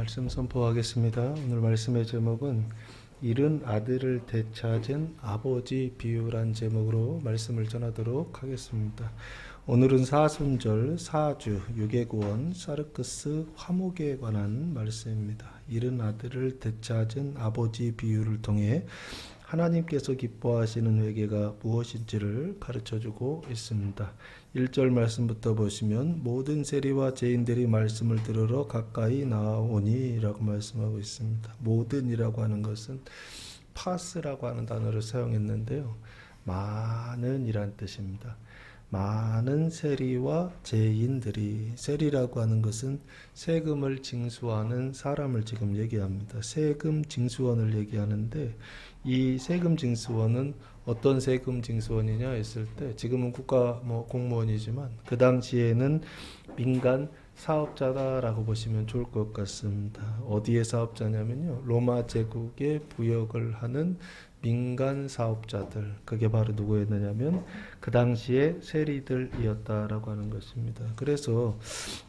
말씀 선포하겠습니다. 오늘 말씀의 제목은 잃은 아들을 되찾은 아버지 비유란 제목으로 말씀을 전하도록 하겠습니다. 오늘은 사순절 사주 유괴구원 사르크스 화목에 관한 말씀입니다. 잃은 아들을 되찾은 아버지 비유를 통해 하나님께서 기뻐하시는 회개가 무엇인지를 가르쳐주고 있습니다. 1절 말씀부터 보시면 모든 세리와 죄인들이 말씀을 들으러 가까이 나오니 라고 말씀하고 있습니다. 모든이라고 하는 것은 파스라고 하는 단어를 사용했는데요. 많은 이란 뜻입니다. 많은 세리와 죄인들이, 세리라고 하는 것은 세금을 징수하는 사람을 지금 얘기합니다. 세금 징수원을 얘기하는데 이 세금 징수원은 어떤 세금 징수원이냐 했을 때 지금은 국가 공무원이지만 그 당시에는 민간 사업자다라고 보시면 좋을 것 같습니다. 어디의 사업자냐면요, 로마 제국에 부역을 하는 민간 사업자들, 그게 바로 누구였느냐면 그 당시에 세리들이었다라고 하는 것입니다. 그래서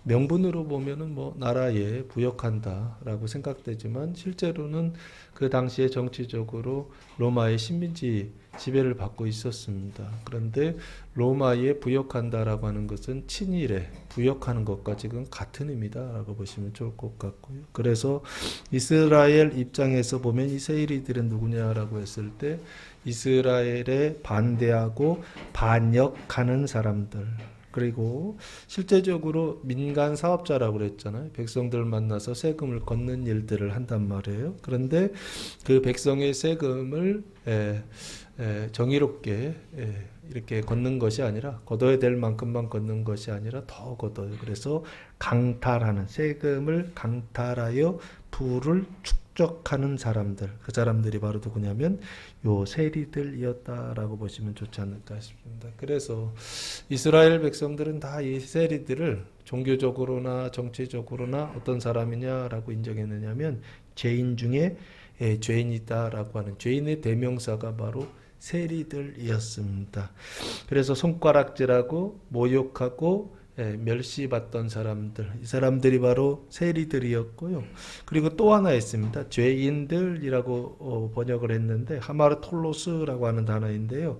명분으로 보면은 나라에 부역한다라고 생각되지만 실제로는 그 당시에 정치적으로 로마의 식민지 지배를 받고 있었습니다. 그런데 로마에 부역한다라고 하는 것은 친일에 부역하는 것과 지금 같은 의미다라고 보시면 좋을 것 같고요. 그래서 이스라엘 입장에서 보면 이 세리들은 누구냐라고 했을 때 이스라엘에 반대하고 반역하는 사람들, 그리고 실제적으로 민간 사업자라고 그랬잖아요. 백성들 만나서 세금을 걷는 일들을 한단 말이에요. 그런데 그 백성의 세금을 정의롭게 이렇게 걷는 것이 아니라, 걷어야 될 만큼만 걷는 것이 아니라 더 걷어요. 그래서 강탈하는, 세금을 강탈하여 부를 축적하는 사람들, 그 사람들이 바로 누구냐면 요 세리들이었다라고 보시면 좋지 않을까 싶습니다. 그래서 이스라엘 백성들은 다 이 세리들을 종교적으로나 정치적으로나 어떤 사람이냐라고 인정했느냐면 죄인 중에 죄인이다라고 하는, 죄인의 대명사가 바로 세리들이었습니다. 그래서 손가락질하고 모욕하고 멸시받던 사람들, 이 사람들이 바로 세리들이었고요. 그리고 또 하나 있습니다. 죄인들이라고 번역을 했는데 하마르톨로스라고 하는 단어인데요.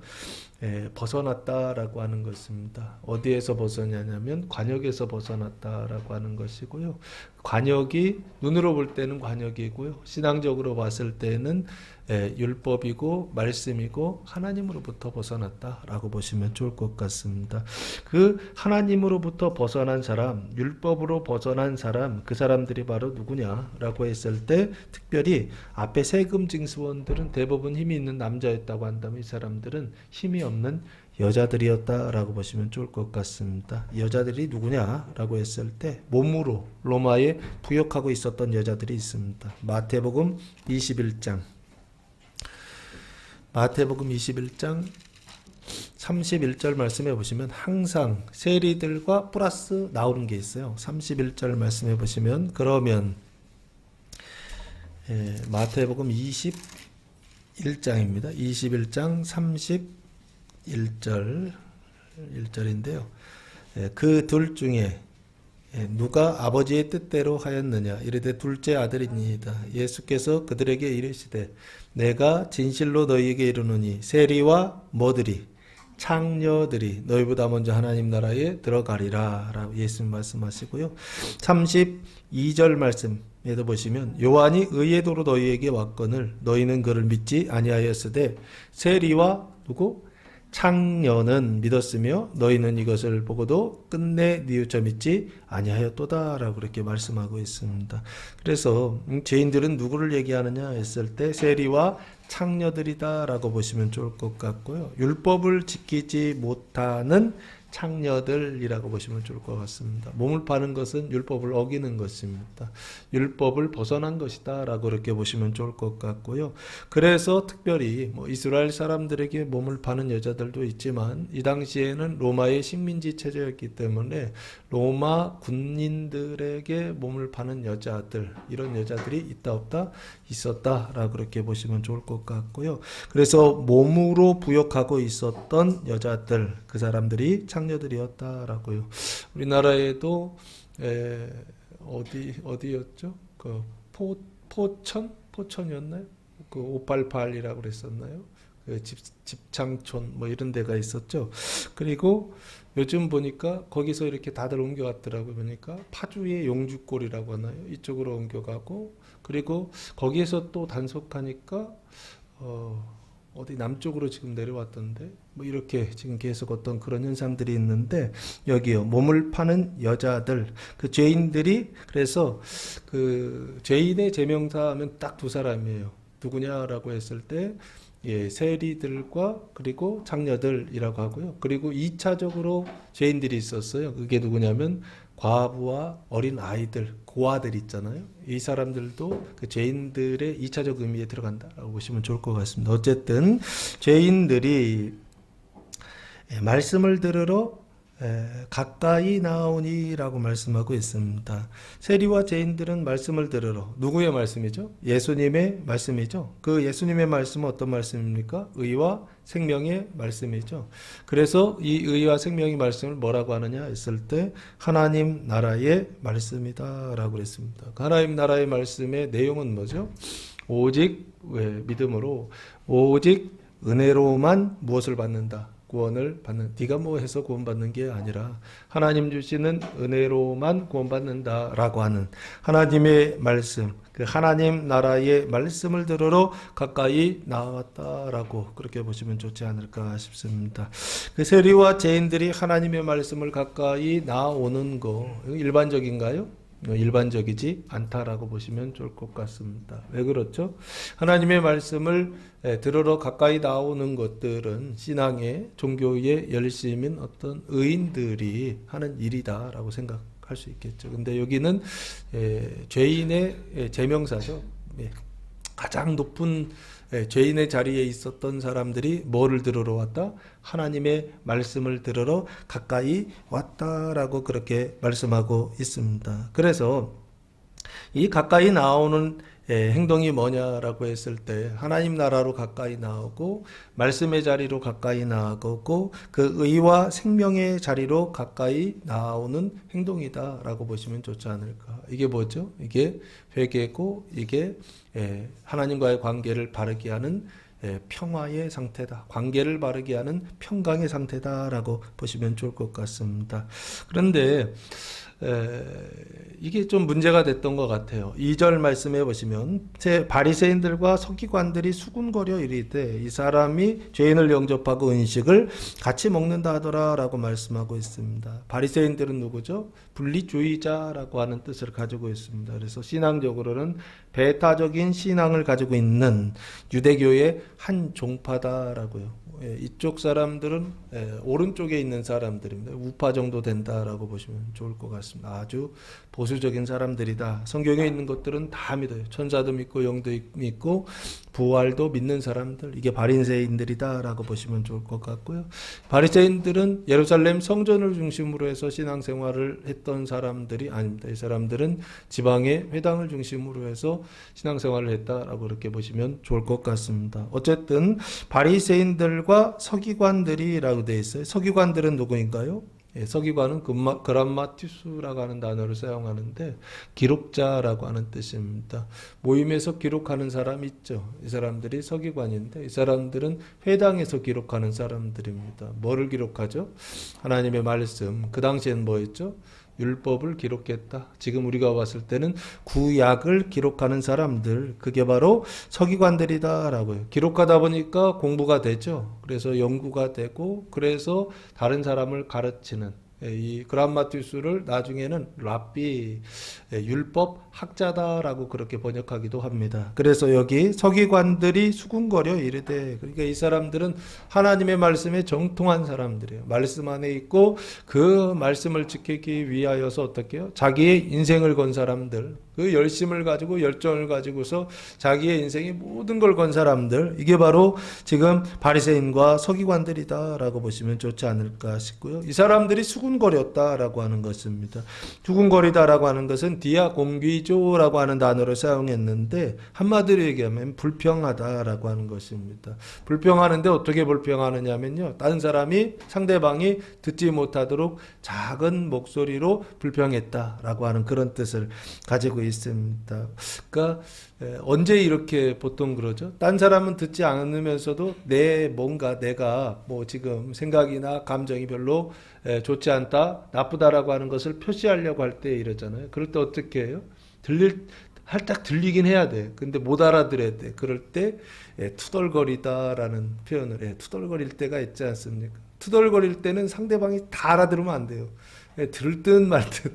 벗어났다라고 하는 것입니다. 어디에서 벗어나냐면 관역에서 벗어났다라고 하는 것이고요. 관역이 눈으로 볼 때는 관역이고요, 신앙적으로 봤을 때는 율법이고 말씀이고 하나님으로부터 벗어났다라고 보시면 좋을 것 같습니다. 그 하나님으로부터 벗어난 사람, 율법으로 벗어난 사람, 그 사람들이 바로 누구냐라고 했을 때 특별히 앞에 세금 징수원들은 대부분 힘이 있는 남자였다고 한다면 이 사람들은 힘이 없는 여자들이었다라고 보시면 좋을 것 같습니다. 여자들이 누구냐라고 했을 때 몸으로 로마에 부역하고 있었던 여자들이 있습니다. 마태복음 21장 31절 말씀해 보시면 항상 세리들과 플러스 나오는 게 있어요. 31절 말씀해 보시면, 그러면 마태복음 21장입니다. 21장 31절인데요. 그 둘 중에 누가 아버지의 뜻대로 하였느냐 이르되 둘째 아들이니이다. 예수께서 그들에게 이르시되 내가 진실로 너희에게 이르노니 세리와 뭐들이, 창녀들이 너희보다 먼저 하나님 나라에 들어가리라 라고 예수님 말씀하시고요. 32절 말씀에도 보시면 요한이 의의 도로 너희에게 왔거늘 너희는 그를 믿지 아니하였으되 세리와 누구? 창녀는 믿었으며 너희는 이것을 보고도 끝내 뉘우쳐 믿지 아니하였도다 라고 그렇게 말씀하고 있습니다. 그래서 죄인들은 누구를 얘기하느냐 했을 때 세리와 창녀들이다 라고 보시면 좋을 것 같고요. 율법을 지키지 못하는 창녀들이라고 보시면 좋을 것 같습니다. 몸을 파는 것은 율법을 어기는 것입니다. 율법을 벗어난 것이다 라고 그렇게 보시면 좋을 것 같고요. 그래서 특별히 이스라엘 사람들에게 몸을 파는 여자들도 있지만 이 당시에는 로마의 식민지 체제였기 때문에 로마 군인들에게 몸을 파는 여자들, 이런 여자들이 있다 없다? 있었다 라고 그렇게 보시면 좋을 것 같고요. 그래서 몸으로 부역하고 있었던 여자들, 그 사람들이 창녀들이었다라고요. 우리나라에도 어디였죠? 그 포천이었나요? 그 588이라고 그랬었나요? 그 집창촌 뭐 이런 데가 있었죠. 그리고 요즘 보니까 거기서 이렇게 다들 옮겨갔더라고요. 보니까 파주의 용주골이라고 하나요? 이쪽으로 옮겨가고, 그리고 거기에서 또 단속하니까 어디 남쪽으로 지금 내려왔던데, 뭐 이렇게 지금 계속 어떤 그런 현상들이 있는데, 여기요, 몸을 파는 여자들, 그 죄인들이, 그래서 그 죄인의 제명사 하면 딱 두 사람이에요. 누구냐라고 했을 때, 예, 세리들과 그리고 장녀들이라고 하고요. 그리고 2차적으로 죄인들이 있었어요. 그게 누구냐면 과부와 어린 아이들, 고아들 있잖아요. 이 사람들도 그 죄인들의 2차적 의미에 들어간다라고 보시면 좋을 것 같습니다. 어쨌든 죄인들이 말씀을 들으러 가까이 나오니라고 말씀하고 있습니다. 세리와 죄인들은 말씀을 들으러, 누구의 말씀이죠? 예수님의 말씀이죠. 그 예수님의 말씀은 어떤 말씀입니까? 의와 생명의 말씀이죠. 그래서 이 의와 생명의 말씀을 뭐라고 하느냐 했을 때 하나님 나라의 말씀이다 라고 그랬습니다. 그 하나님 나라의 말씀의 내용은 뭐죠? 오직 믿음으로, 오직 은혜로만 무엇을 받는다? 구원을 받는, 네가 뭐 해서 구원받는 게 아니라 하나님 주시는 은혜로만 구원받는다라고 하는 하나님의 말씀, 그 하나님 나라의 말씀을 들으러 가까이 나왔다라고 그렇게 보시면 좋지 않을까 싶습니다. 그 세리와 죄인들이 하나님의 말씀을 가까이 나오는 거 일반적인가요? 일반적이지 않다라고 보시면 좋을 것 같습니다. 왜 그렇죠? 하나님의 말씀을 들으러 가까이 나오는 것들은 신앙의 종교의 열심인 어떤 의인들이 하는 일이다라고 생각할 수 있겠죠. 근데 여기는 죄인의 제명사죠. 가장 높은 죄인의 자리에 있었던 사람들이 뭐를 들으러 왔다? 하나님의 말씀을 들으러 가까이 왔다라고 그렇게 말씀하고 있습니다. 그래서 이 가까이 나오는 행동이 뭐냐라고 했을 때 하나님 나라로 가까이 나오고 말씀의 자리로 가까이 나오고 그 의와 생명의 자리로 가까이 나오는 행동이다라고 보시면 좋지 않을까. 이게 뭐죠? 이게 회개고 이게 하나님과의 관계를 바르게 하는 평화의 상태다. 관계를 바르게 하는 평강의 상태다라고 보시면 좋을 것 같습니다. 그런데 이게 좀 문제가 됐던 것 같아요. 2절 말씀해 보시면 바리새인들과 서기관들이 수군거려 이르되 이 사람이 죄인을 영접하고 음식을 같이 먹는다 하더라라고 말씀하고 있습니다. 바리새인들은 누구죠? 분리주의자라고 하는 뜻을 가지고 있습니다. 그래서 신앙적으로는 배타적인 신앙을 가지고 있는 유대교의 한 종파다라고요. 이쪽 사람들은 오른쪽에 있는 사람들입니다. 우파 정도 된다라고 보시면 좋을 것 같습니다. 아주 보수적인 사람들이다. 성경에 있는 것들은 다 믿어요. 천사도 믿고 영도 믿고 부활도 믿는 사람들, 이게 바리새인들이다라고 보시면 좋을 것 같고요. 바리새인들은 예루살렘 성전을 중심으로 해서 신앙생활을 했던 사람들이 아닙니다. 이 사람들은 지방의 회당을 중심으로 해서 신앙생활을 했다라고 그렇게 보시면 좋을 것 같습니다. 어쨌든 바리새인들과 서기관들이라고 되어 있어요. 서기관들은 누구인가요? 서기관은 그람마티수라고 하는 단어를 사용하는데 기록자라고 하는 뜻입니다. 모임에서 기록하는 사람 있죠. 이 사람들이 서기관인데 이 사람들은 회당에서 기록하는 사람들입니다. 뭐를 기록하죠? 하나님의 말씀. 그 당시엔 뭐였죠? 율법을 기록했다. 지금 우리가 봤을 때는 구약을 기록하는 사람들, 그게 바로 서기관들이다라고요. 기록하다 보니까 공부가 되죠. 그래서 연구가 되고 그래서 다른 사람을 가르치는 이 그람마티수를 나중에는 랍비, 율법 학자다라고 그렇게 번역하기도 합니다. 그래서 여기 서기관들이 수군거려 이르되, 그러니까 이 사람들은 하나님의 말씀에 정통한 사람들이에요. 말씀 안에 있고 그 말씀을 지키기 위하여서 어떻게 해요? 자기의 인생을 건 사람들, 그 열심을 가지고 열정을 가지고서 자기의 인생의 모든 걸 건 사람들, 이게 바로 지금 바리새인과 서기관들이다라고 보시면 좋지 않을까 싶고요. 이 사람들이 수군 수군거렸다라고 하는 것입니다. 수군거리다라고 하는 것은 디아공귀조라고 하는 단어를 사용했는데 한마디로 얘기하면 불평하다라고 하는 것입니다. 불평하는데 어떻게 불평하느냐면요, 다른 사람이 상대방이 듣지 못하도록 작은 목소리로 불평했다라고 하는 그런 뜻을 가지고 있습니다. 그러니까 언제 이렇게 보통 그러죠? 딴 사람은 듣지 않으면서도 내가 뭐 지금 생각이나 감정이 별로 좋지 않다, 나쁘다라고 하는 것을 표시하려고 할 때 이러잖아요. 그럴 때 어떻게 해요? 살짝 들리긴 해야 돼. 근데 못 알아들어야 돼. 그럴 때 투덜거리다라는 표현을 해. 투덜거릴 때가 있지 않습니까? 투덜거릴 때는 상대방이 다 알아들으면 안 돼요. 들을 듯 말 듯.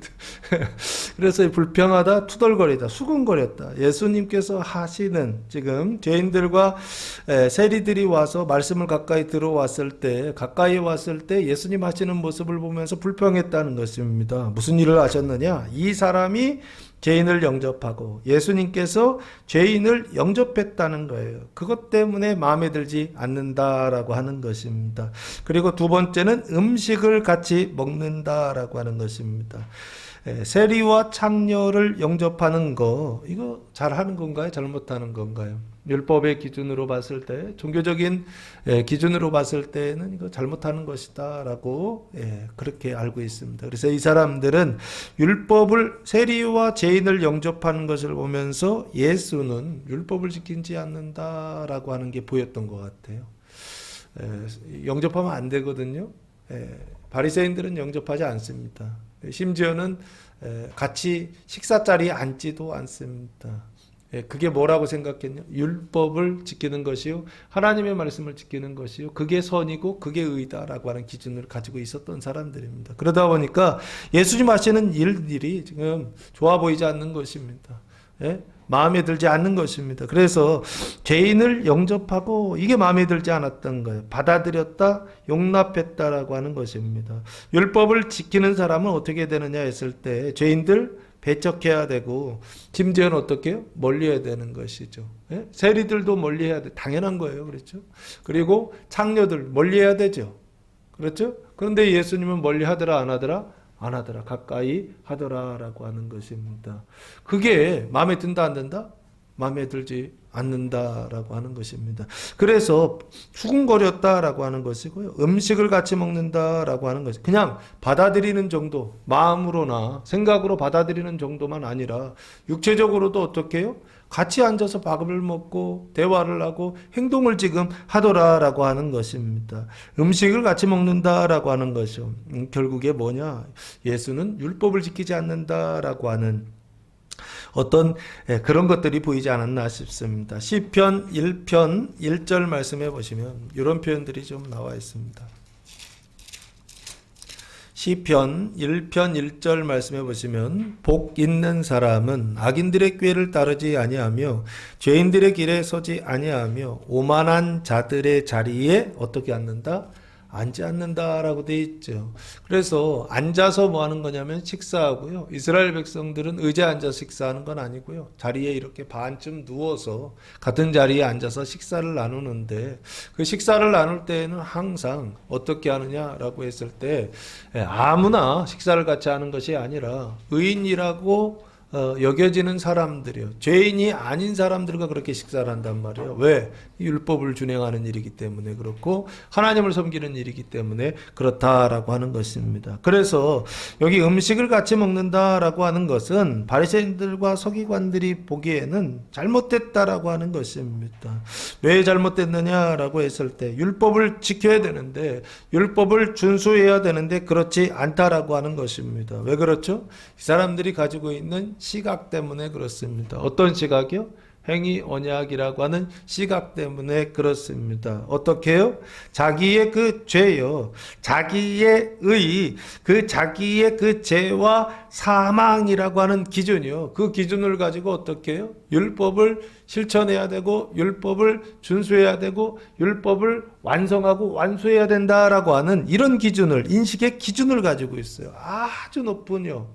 그래서 불평하다, 투덜거리다, 수군거렸다. 예수님께서 하시는 지금 죄인들과 세리들이 와서 말씀을 가까이 왔을 때 예수님 하시는 모습을 보면서 불평했다는 것입니다. 무슨 일을 하셨느냐? 이 사람이 죄인을 영접하고 예수님께서 죄인을 영접했다는 거예요. 그것 때문에 마음에 들지 않는다라고 하는 것입니다. 그리고 두 번째는 음식을 같이 먹는다라고 하는 것입니다. 세리와 창녀를 영접하는 거, 이거 잘하는 건가요? 잘못하는 건가요? 율법의 기준으로 봤을 때, 종교적인 기준으로 봤을 때는 이거 잘못하는 것이다 라고 그렇게 알고 있습니다. 그래서 이 사람들은 율법을, 세리와 죄인을 영접하는 것을 보면서 예수는 율법을 지키지 않는다라고 하는 게 보였던 것 같아요. 영접하면 안 되거든요. 바리새인들은 영접하지 않습니다. 심지어는 같이 식사 자리에 앉지도 않습니다. 그게 뭐라고 생각했냐? 율법을 지키는 것이요, 하나님의 말씀을 지키는 것이요, 그게 선이고 그게 의다라고 하는 기준을 가지고 있었던 사람들입니다. 그러다 보니까 예수님 하시는 일들이 지금 좋아 보이지 않는 것입니다. 마음에 들지 않는 것입니다. 그래서 죄인을 영접하고 이게 마음에 들지 않았던 거예요. 받아들였다, 용납했다라고 하는 것입니다. 율법을 지키는 사람은 어떻게 되느냐 했을 때 죄인들 배척해야 되고, 심지어는 어떻게 해요? 멀리해야 되는 것이죠. 세리들도 멀리해야 돼. 당연한 거예요. 그렇죠? 그리고 창녀들 멀리해야 되죠. 그렇죠? 그런데 예수님은 멀리하더라 안 하더라? 안 하더라. 가까이 하더라라고 하는 것입니다. 그게 마음에 든다 안 든다? 마음에 들지 않는다라고 하는 것입니다. 그래서 수군거렸다라고 하는 것이고요. 음식을 같이 먹는다라고 하는 것이 그냥 받아들이는 정도, 마음으로나 생각으로 받아들이는 정도만 아니라 육체적으로도 어떻게 해요? 같이 앉아서 밥을 먹고 대화를 하고 행동을 지금 하더라라고 하는 것입니다. 음식을 같이 먹는다라고 하는 것이요. 결국에 뭐냐? 예수는 율법을 지키지 않는다라고 하는 어떤 그런 것들이 보이지 않았나 싶습니다. 시편 1편 1절 말씀해 보시면 이런 표현들이 좀 나와 있습니다. 시편 1편 1절 말씀해 보시면 복 있는 사람은 악인들의 꾀를 따르지 아니하며 죄인들의 길에 서지 아니하며 오만한 자들의 자리에 어떻게 앉는다? 앉지 않는다라고 돼 있죠. 그래서 앉아서 뭐 하는 거냐면 식사하고요. 이스라엘 백성들은 의자에 앉아서 식사하는 건 아니고요. 자리에 이렇게 반쯤 누워서 같은 자리에 앉아서 식사를 나누는데, 그 식사를 나눌 때에는 항상 어떻게 하느냐라고 했을 때 아무나 식사를 같이 하는 것이 아니라 의인이라고 여겨지는 사람들이요, 죄인이 아닌 사람들과 그렇게 식사를 한단 말이에요. 왜? 율법을 준행하는 일이기 때문에 그렇고 하나님을 섬기는 일이기 때문에 그렇다라고 하는 것입니다. 그래서 여기 음식을 같이 먹는다라고 하는 것은 바리새인들과 서기관들이 보기에는 잘못됐다라고 하는 것입니다. 왜 잘못됐느냐라고 했을 때 율법을 지켜야 되는데, 율법을 준수해야 되는데 그렇지 않다라고 하는 것입니다. 왜 그렇죠? 이 사람들이 가지고 있는 시각 때문에 그렇습니다. 어떤 시각이요? 행위 언약이라고 하는 시각 때문에 그렇습니다. 어떻게 해요? 자기의 그 죄요, 자기의 자기의 그 죄와 사망이라고 하는 기준이요, 그 기준을 가지고 어떻게 해요? 율법을 실천해야 되고 율법을 준수해야 되고 율법을 완성하고 완수해야 된다라고 하는 이런 기준을, 인식의 기준을 가지고 있어요. 아주 높은요,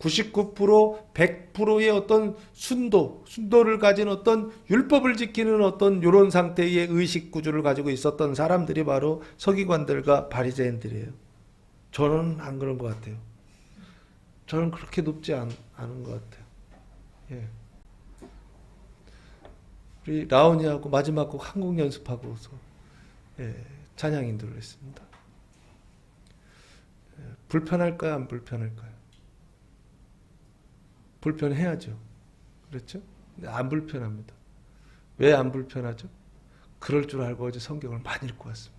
99%, 100%의 어떤 순도를 가진 어떤 율법을 지키는 어떤 이런 상태의 의식 구조를 가지고 있었던 사람들이 바로 서기관들과 바리새인들이에요. 저는 안 그런 것 같아요. 저는 그렇게 높지 않은 것 같아요. 예. 우리 라온이하고 마지막 곡 한국 연습하고서 찬양 인도를 했습니다. 불편할까요? 안 불편할까요? 불편해야죠. 그렇죠? 근데 안 불편합니다. 왜 안 불편하죠? 그럴 줄 알고 어제 성경을 많이 읽고 왔습니다.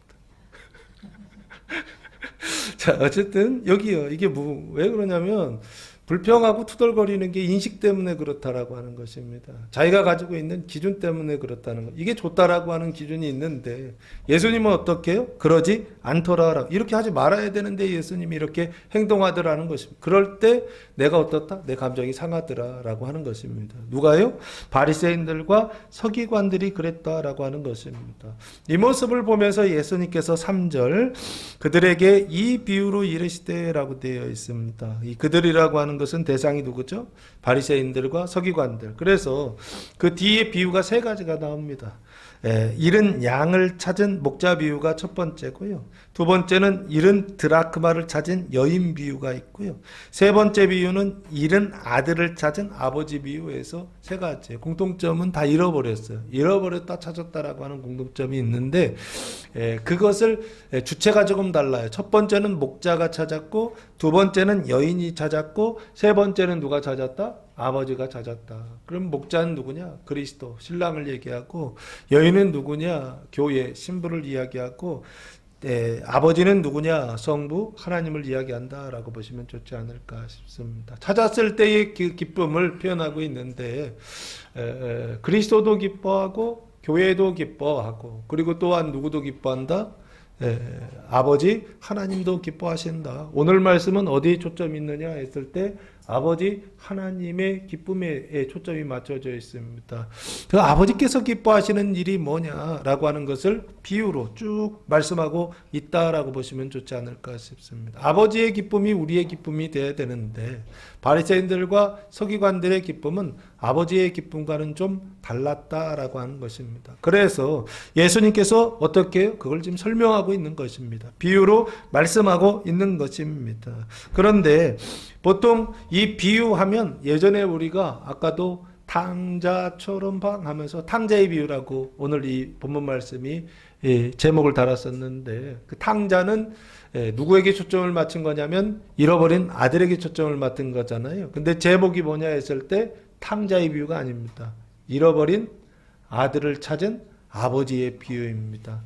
자, 어쨌든 여기요. 이게 왜 그러냐면 불평하고 투덜거리는 게 인식 때문에 그렇다라고 하는 것입니다. 자기가 가지고 있는 기준 때문에 그렇다는 것. 이게 좋다라고 하는 기준이 있는데 예수님은 어떻게 해요? 그러지 않더라. 이렇게 하지 말아야 되는데 예수님이 이렇게 행동하더라는 것입니다. 그럴 때 내가 어떻다? 내 감정이 상하더라라고 하는 것입니다. 누가요? 바리새인들과 서기관들이 그랬다라고 하는 것입니다. 이 모습을 보면서 예수님께서 3절 그들에게 이 비유로 이르시되라고 되어 있습니다. 이 그들이라고 하는 것은 대상이 누구죠? 바리새인들과 서기관들. 그래서 그 뒤에 비유가 세 가지가 나옵니다. 잃은 양을 찾은 목자 비유가 첫 번째고요. 두 번째는 잃은 드라크마를 찾은 여인 비유가 있고요. 세 번째 비유는 잃은 아들을 찾은 아버지 비유에서 세 가지. 공통점은 다 잃어버렸어요. 잃어버렸다 찾았다라고 하는 공통점이 있는데 그것을 주체가 조금 달라요. 첫 번째는 목자가 찾았고 두 번째는 여인이 찾았고 세 번째는 누가 찾았다? 아버지가 찾았다. 그럼 목자는 누구냐? 그리스도, 신랑을 얘기하고 여인은 누구냐? 교회, 신부를 이야기하고 아버지는 누구냐? 성부, 하나님을 이야기한다라고 보시면 좋지 않을까 싶습니다. 찾았을 때의 기쁨을 표현하고 있는데 그리스도도 기뻐하고 교회도 기뻐하고 그리고 또한 누구도 기뻐한다? 아버지 하나님도 기뻐하신다. 오늘 말씀은 어디에 초점이 있느냐 했을 때 아버지 하나님의 기쁨에 초점이 맞춰져 있습니다. 그 아버지께서 기뻐하시는 일이 뭐냐라고 하는 것을 비유로 쭉 말씀하고 있다라고 보시면 좋지 않을까 싶습니다. 아버지의 기쁨이 우리의 기쁨이 되어야 되는데 바리새인들과 서기관들의 기쁨은 아버지의 기쁨과는 좀 달랐다라고 하는 것입니다. 그래서 예수님께서 어떻게 해요? 그걸 지금 설명하고 있는 것입니다. 비유로 말씀하고 있는 것입니다. 그런데 보통 이 비유하면 예전에 우리가 아까도 탕자처럼 하면서 탕자의 비유라고 오늘 이 본문 말씀이 제목을 달았었는데 그 탕자는 누구에게 초점을 맞춘 거냐면 잃어버린 아들에게 초점을 맞춘 거잖아요. 근데 제목이 뭐냐 했을 때 탕자의 비유가 아닙니다. 잃어버린 아들을 찾은 아버지의 비유입니다.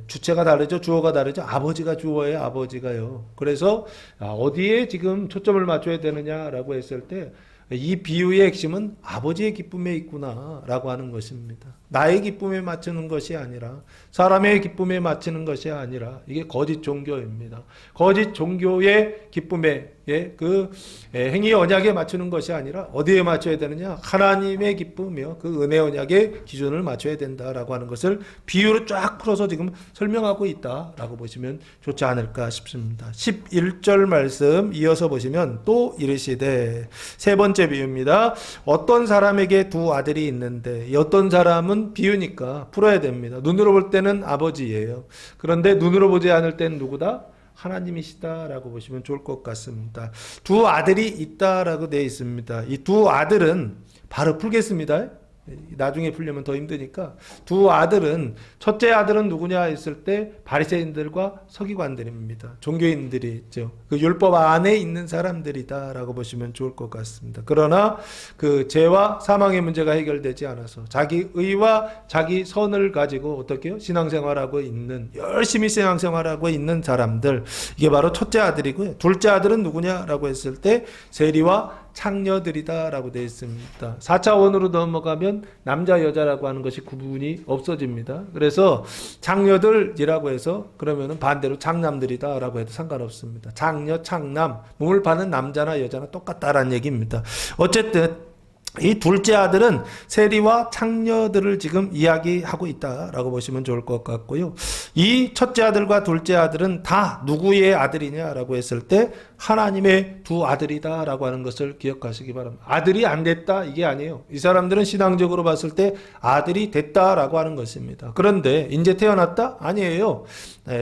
주체가 다르죠. 주어가 다르죠. 아버지가 주어예요. 아버지가요. 그래서 어디에 지금 초점을 맞춰야 되느냐라고 했을 때 이 비유의 핵심은 아버지의 기쁨에 있구나라고 하는 것입니다. 나의 기쁨에 맞추는 것이 아니라 사람의 기쁨에 맞추는 것이 아니라 이게 거짓 종교입니다. 거짓 종교의 기쁨에 그 행위 언약에 맞추는 것이 아니라 어디에 맞춰야 되느냐? 하나님의 기쁨이요. 그 은혜 언약의 기준을 맞춰야 된다라고 하는 것을 비유로 쫙 풀어서 지금 설명하고 있다라고 보시면 좋지 않을까 싶습니다. 11절 말씀 이어서 보시면 또 이르시되 세 번째 비유입니다. 어떤 사람에게 두 아들이 있는데 어떤 사람은 비유니까 풀어야 됩니다. 눈으로 볼 때는 아버지예요. 그런데 눈으로 보지 않을 때는 누구다? 하나님이시다라고 보시면 좋을 것 같습니다. 두 아들이 있다라고 되어 있습니다. 이 두 아들은 바로 풀겠습니다. 나중에 풀려면 더 힘드니까 두 아들은 첫째 아들은 누구냐 했을 때 바리새인들과 서기관들입니다. 종교인들이 있죠. 그 율법 안에 있는 사람들이다라고 보시면 좋을 것 같습니다. 그러나 그 죄와 사망의 문제가 해결되지 않아서 자기 의와 자기 선을 가지고 어떻게 해요? 신앙생활하고 있는 열심히 신앙생활하고 있는 사람들 이게 바로 첫째 아들이고요. 둘째 아들은 누구냐라고 했을 때 세리와 창녀들이다라고 되어 있습니다. 4차원으로 넘어가면 남자 여자라고 하는 것이 구분이 없어집니다. 그래서 창녀들이라고 해서 그러면은 반대로 장남들이다라고 해도 상관없습니다. 장녀, 창남, 몸을 파는 남자나 여자나 똑같다라는 얘기입니다. 어쨌든 이 둘째 아들은 세리와 창녀들을 지금 이야기하고 있다라고 보시면 좋을 것 같고요. 이 첫째 아들과 둘째 아들은 다 누구의 아들이냐라고 했을 때 하나님의 두 아들이다라고 하는 것을 기억하시기 바랍니다. 아들이 안 됐다 이게 아니에요. 이 사람들은 신앙적으로 봤을 때 아들이 됐다라고 하는 것입니다. 그런데 이제 태어났다? 아니에요.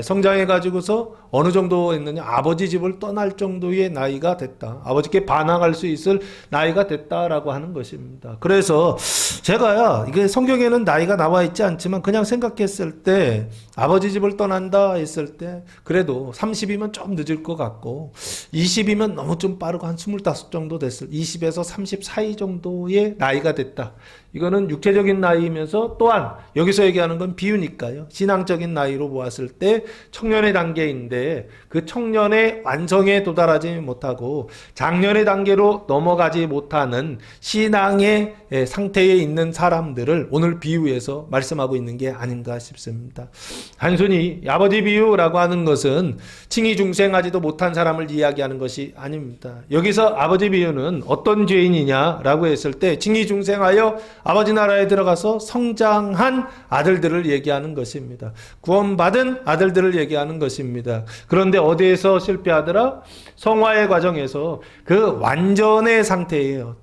성장해 가지고서 어느 정도 했느냐, 아버지 집을 떠날 정도의 나이가 됐다, 아버지께 반항할 수 있을 나이가 됐다라고 하는 것입니다. 그래서 제가야 이게 성경에는 나이가 나와 있지 않지만 그냥 생각했을 때 아버지 집을 떠난다 했을 때 그래도 30이면 좀 늦을 것 같고 20이면 너무 좀 빠르고 한 25 정도 됐을, 20에서 30 사이 정도의 나이가 됐다. 이거는 육체적인 나이이면서 또한 여기서 얘기하는 건 비유니까요. 신앙적인 나이로 보았을 때 청년의 단계인데 그 청년의 완성에 도달하지 못하고 장년의 단계로 넘어가지 못하는 신앙의 상태에 있는 사람들을 오늘 비유에서 말씀하고 있는 게 아닌가 싶습니다. 단순히 아버지 비유라고 하는 것은 칭의 중생하지도 못한 사람을 이야기하는 것이 아닙니다. 여기서 아버지 비유는 어떤 죄인이냐라고 했을 때 칭의 중생하여 아버지 나라에 들어가서 성장한 아들들을 얘기하는 것입니다. 구원받은 아들들을 얘기하는 것입니다. 그런데 어디에서 실패하더라? 성화의 과정에서 그 완전의 상태예요.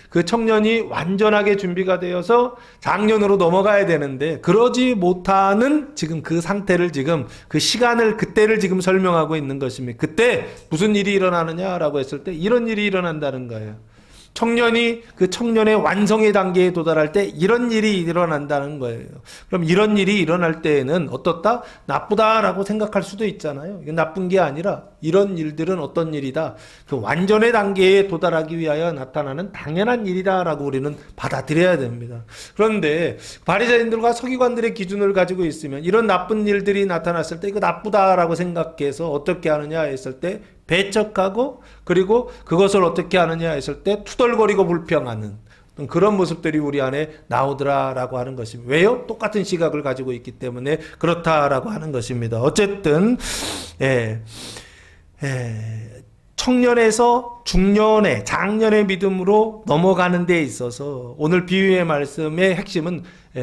그 청년이 완전하게 준비가 되어서 장년으로 넘어가야 되는데 그러지 못하는 지금 그 상태를, 지금 그 시간을, 그때를 지금 설명하고 있는 것입니다. 그때 무슨 일이 일어나느냐라고 했을 때 이런 일이 일어난다는 거예요. 청년이 그 청년의 완성의 단계에 도달할 때 이런 일이 일어난다는 거예요. 그럼 이런 일이 일어날 때에는 어떻다? 나쁘다라고 생각할 수도 있잖아요. 이게 나쁜 게 아니라 이런 일들은 어떤 일이다? 그 완전의 단계에 도달하기 위하여 나타나는 당연한 일이다라고 우리는 받아들여야 됩니다. 그런데 바리새인들과 서기관들의 기준을 가지고 있으면 이런 나쁜 일들이 나타났을 때 이거 나쁘다라고 생각해서 어떻게 하느냐 했을 때 배척하고, 그리고 그것을 어떻게 하느냐 했을 때 투덜거리고 불평하는 그런 모습들이 우리 안에 나오더라라고 하는 것입니다. 왜요? 똑같은 시각을 가지고 있기 때문에 그렇다라고 하는 것입니다. 어쨌든 청년에서 중년의 장년의 믿음으로 넘어가는 데 있어서 오늘 비유의 말씀의 핵심은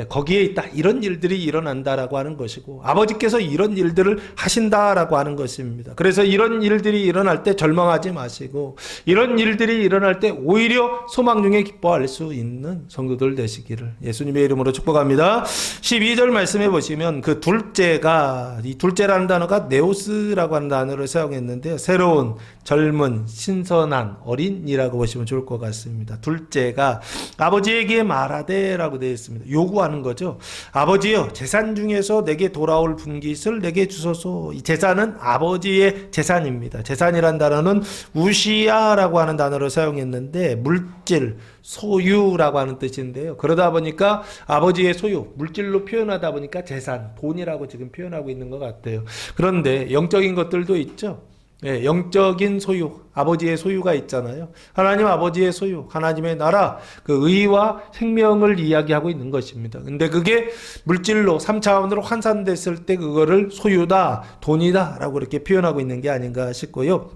거기에 있다. 이런 일들이 일어난다라고 하는 것이고 아버지께서 이런 일들을 하신다라고 하는 것입니다. 그래서 이런 일들이 일어날 때 절망하지 마시고 이런 일들이 일어날 때 오히려 소망 중에 기뻐할 수 있는 성도들 되시기를 예수님의 이름으로 축복합니다. 12절 말씀해 보시면 그 둘째가, 이 둘째라는 단어가 네오스라고 하는 단어를 사용했는데요. 새로운, 젊은, 신선한, 어린이라고 보시면 좋을 것 같습니다. 둘째가 아버지에게 말하되라고 되어 있습니다. 요구하는 거죠. 아버지여, 재산 중에서 내게 돌아올 분깃을 내게 주소서. 이 재산은 아버지의 재산입니다. 재산이란 단어는 우시아라고 하는 단어를 사용했는데 물질, 소유라고 하는 뜻인데요. 그러다 보니까 아버지의 소유, 물질로 표현하다 보니까 재산, 돈이라고 지금 표현하고 있는 것 같아요. 그런데 영적인 것들도 있죠. 영적인 소유, 아버지의 소유가 있잖아요. 하나님 아버지의 소유, 하나님의 나라, 그 의와 생명을 이야기하고 있는 것입니다. 근데 그게 물질로 3차원으로 환산됐을 때 그거를 소유다, 돈이다 라고 이렇게 표현하고 있는 게 아닌가 싶고요.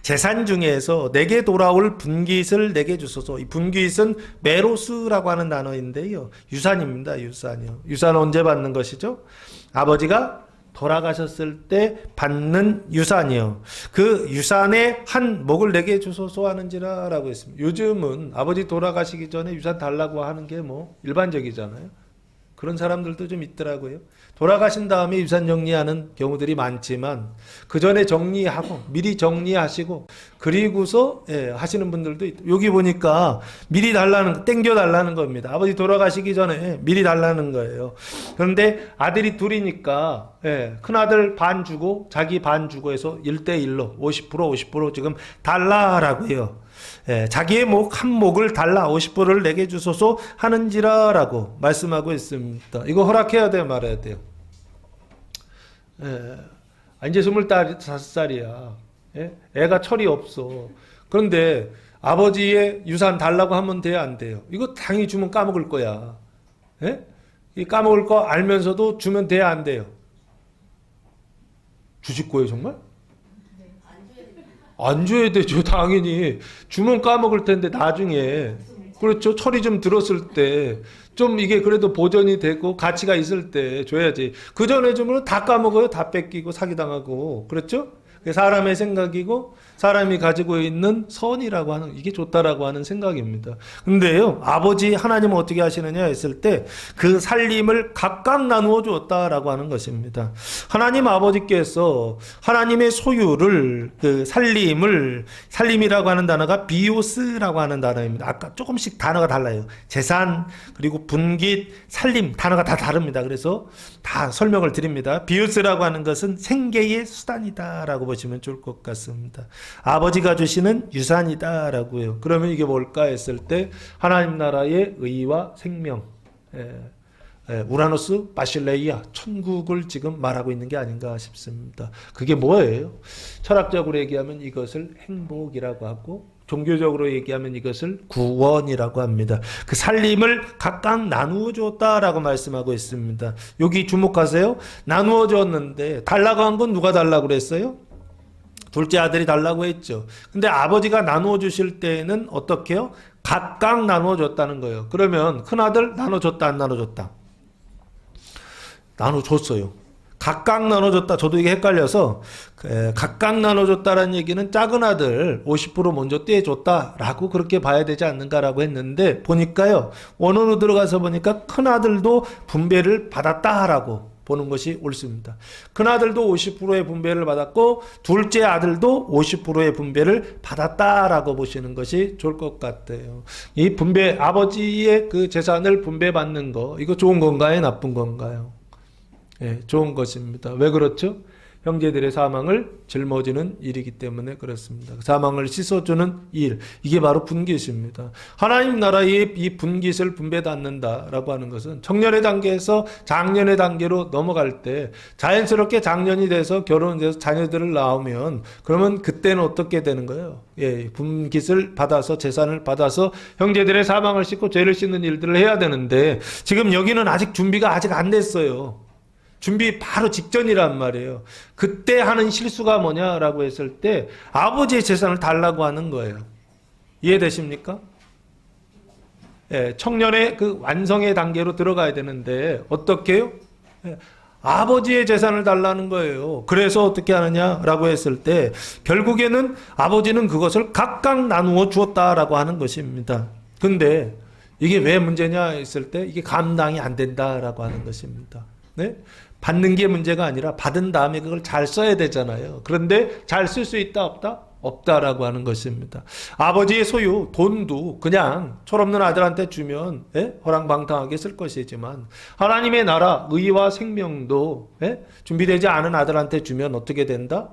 재산 중에서 내게 돌아올 분깃을 내게 주소서. 이 분깃은 메로스라고 하는 단어인데요. 유산입니다. 유산이요. 유산은 언제 받는 것이죠? 아버지가 돌아가셨을 때 받는 유산이요. 그 유산의 한 목을 내게 주소서 하는지라 라고 했습니다. 요즘은 아버지 돌아가시기 전에 유산 달라고 하는 게 뭐 일반적이잖아요. 그런 사람들도 좀 있더라고요. 돌아가신 다음에 유산 정리하는 경우들이 많지만 그 전에 정리하고 미리 정리하시고 그리고서 하시는 분들도 있고, 여기 보니까 미리 달라는, 땡겨 달라는 겁니다. 아버지 돌아가시기 전에 미리 달라는 거예요. 그런데 아들이 둘이니까 큰아들 반 주고 자기 반 주고 해서 1대1로 50% 지금 달라라고요. 자기의 목 한 목을 달라 50%를 내게 주소서 하는지라라고 말씀하고 있습니다. 이거 허락해야 돼요, 말아야 돼요? 이제 25살이야. 애가 철이 없어. 그런데 아버지의 유산 달라고 하면 돼요, 안 돼요? 이거 당연히 주면 까먹을 거야. 이 까먹을 거 알면서도 주면 돼요, 안 돼요? 주실 거예요, 정말? 안 줘야 되죠. 당연히 주면 까먹을 텐데 나중에 그렇죠. 철이 좀 들었을 때, 좀 이게 그래도 보존이 되고 가치가 있을 때 줘야지. 그 전에 주면 다 까먹어요. 다 뺏기고 사기당하고. 그렇죠? 그게 사람의 생각이고 사람이 가지고 있는 선이라고 하는, 이게 좋다라고 하는 생각입니다. 근데요, 아버지 하나님은 어떻게 하시느냐 했을 때 그 살림을 각각 나누어 주었다라고 하는 것입니다. 하나님 아버지께서 하나님의 소유를, 그 살림이라고 하는 단어가 비오스라고 하는 단어입니다. 아까 조금씩 단어가 달라요. 재산, 그리고 분깃, 살림, 단어가 다 다릅니다. 그래서 다 설명을 드립니다. 비오스라고 하는 것은 생계의 수단이다라고 보시면 좋을 것 같습니다. 아버지가 주시는 유산이다라고요. 그러면 이게 뭘까 했을 때 하나님 나라의 의와 생명, 우라노스 바실레이아, 천국을 지금 말하고 있는 게 아닌가 싶습니다. 그게 뭐예요? 철학적으로 얘기하면 이것을 행복이라고 하고, 종교적으로 얘기하면 이것을 구원이라고 합니다. 그 살림을 각각 나누어 줬다라고 말씀하고 있습니다. 여기 주목하세요. 나누어 줬는데 달라고 한 건 누가 달라고 그랬어요? 둘째 아들이 달라고 했죠. 근데 아버지가 나누어 주실 때에는 어떻게 해요? 각각 나누어 줬다는 거예요. 그러면 큰아들 나눠줬다 안 나눠줬다? 나눠줬어요. 각각 나눠줬다. 저도 이게 헷갈려서 각각 나눠줬다라는 얘기는 작은 아들 50% 먼저 떼줬다라고 그렇게 봐야 되지 않는가라고 했는데, 보니까요, 원어로 들어가서 보니까 큰아들도 분배를 받았다라고 보는 것이 옳습니다. 큰아들도 50%의 분배를 받았고 둘째 아들도 50%의 분배를 받았다라고 보시는 것이 좋을 것 같아요. 이 분배, 아버지의 그 재산을 분배받는 거, 이거 좋은 건가요? 나쁜 건가요? 예, 좋은 것입니다. 왜 그렇죠? 형제들의 사망을 짊어지는 일이기 때문에 그렇습니다. 사망을 씻어주는 일, 이게 바로 분깃입니다. 하나님 나라의 이 분깃을 분배받는다라고 하는 것은 청년의 단계에서 장년의 단계로 넘어갈 때 자연스럽게 장년이 돼서 결혼돼서 자녀들을 낳으면, 그러면 그때는 어떻게 되는 거예요? 예, 분깃을 받아서, 재산을 받아서 형제들의 사망을 씻고 죄를 씻는 일들을 해야 되는데, 지금 여기는 아직 준비가 아직 안 됐어요. 준비 바로 직전이란 말이에요. 그때 하는 실수가 뭐냐라고 했을 때 아버지의 재산을 달라고 하는 거예요. 이해되십니까? 예, 청년의 그 완성의 단계로 들어가야 되는데 어떻게 해요? 예, 아버지의 재산을 달라는 거예요. 그래서 어떻게 하느냐라고 했을 때 결국에는 아버지는 그것을 각각 나누어 주었다라고 하는 것입니다. 근데 이게 왜 문제냐 했을 때 이게 감당이 안 된다라고 하는 것입니다. 네? 받는 게 문제가 아니라 받은 다음에 그걸 잘 써야 되잖아요. 그런데 잘 쓸 수 있다 없다? 없다라고 하는 것입니다. 아버지의 소유, 돈도 그냥 철없는 아들한테 주면 허랑방탕하게 쓸 것이지만 하나님의 나라, 의와 생명도 준비되지 않은 아들한테 주면 어떻게 된다?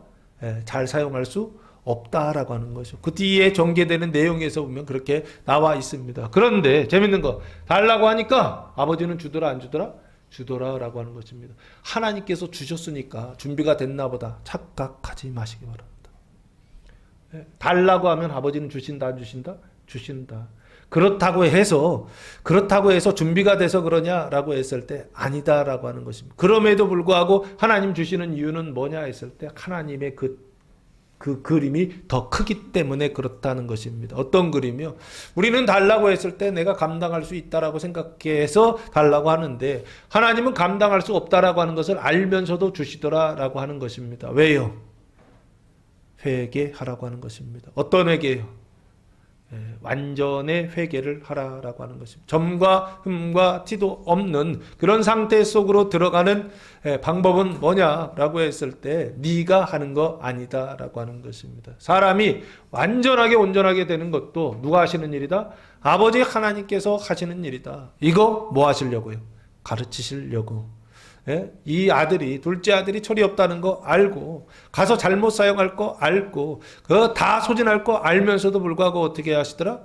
잘 사용할 수 없다라고 하는 것이죠. 그 뒤에 전개되는 내용에서 보면 그렇게 나와 있습니다. 그런데 재밌는 거, 달라고 하니까 아버지는 주더라 안 주더라? 주더라라고 하는 것입니다. 하나님께서 주셨으니까 준비가 됐나 보다 착각하지 마시기 바랍니다. 달라고 하면 아버지는 주신다 안 주신다? 주신다. 그렇다고 해서 준비가 돼서 그러냐라고 했을 때 아니다라고 하는 것입니다. 그럼에도 불구하고 하나님 주시는 이유는 뭐냐 했을 때 하나님의 그 그림이 더 크기 때문에 그렇다는 것입니다. 어떤 그림이요? 우리는 달라고 했을 때 내가 감당할 수 있다라고 생각해서 달라고 하는데 하나님은 감당할 수 없다라고 하는 것을 알면서도 주시더라라고 하는 것입니다. 왜요? 회개하라고 하는 것입니다. 어떤 회개요? 완전의 회개를 하라라고 하는 것입니다. 점과 흠과 티도 없는 그런 상태 속으로 들어가는 방법은 뭐냐라고 했을 때 네가 하는 거 아니다라고 하는 것입니다. 사람이 완전하게 온전하게 되는 것도 누가 하시는 일이다? 아버지 하나님께서 하시는 일이다. 이거 뭐 하시려고요? 가르치시려고. 이 아들이, 둘째 아들이 철이 없다는 거 알고 가서 잘못 사용할 거 알고 그거 다 소진할 거 알면서도 불구하고 어떻게 하시더라?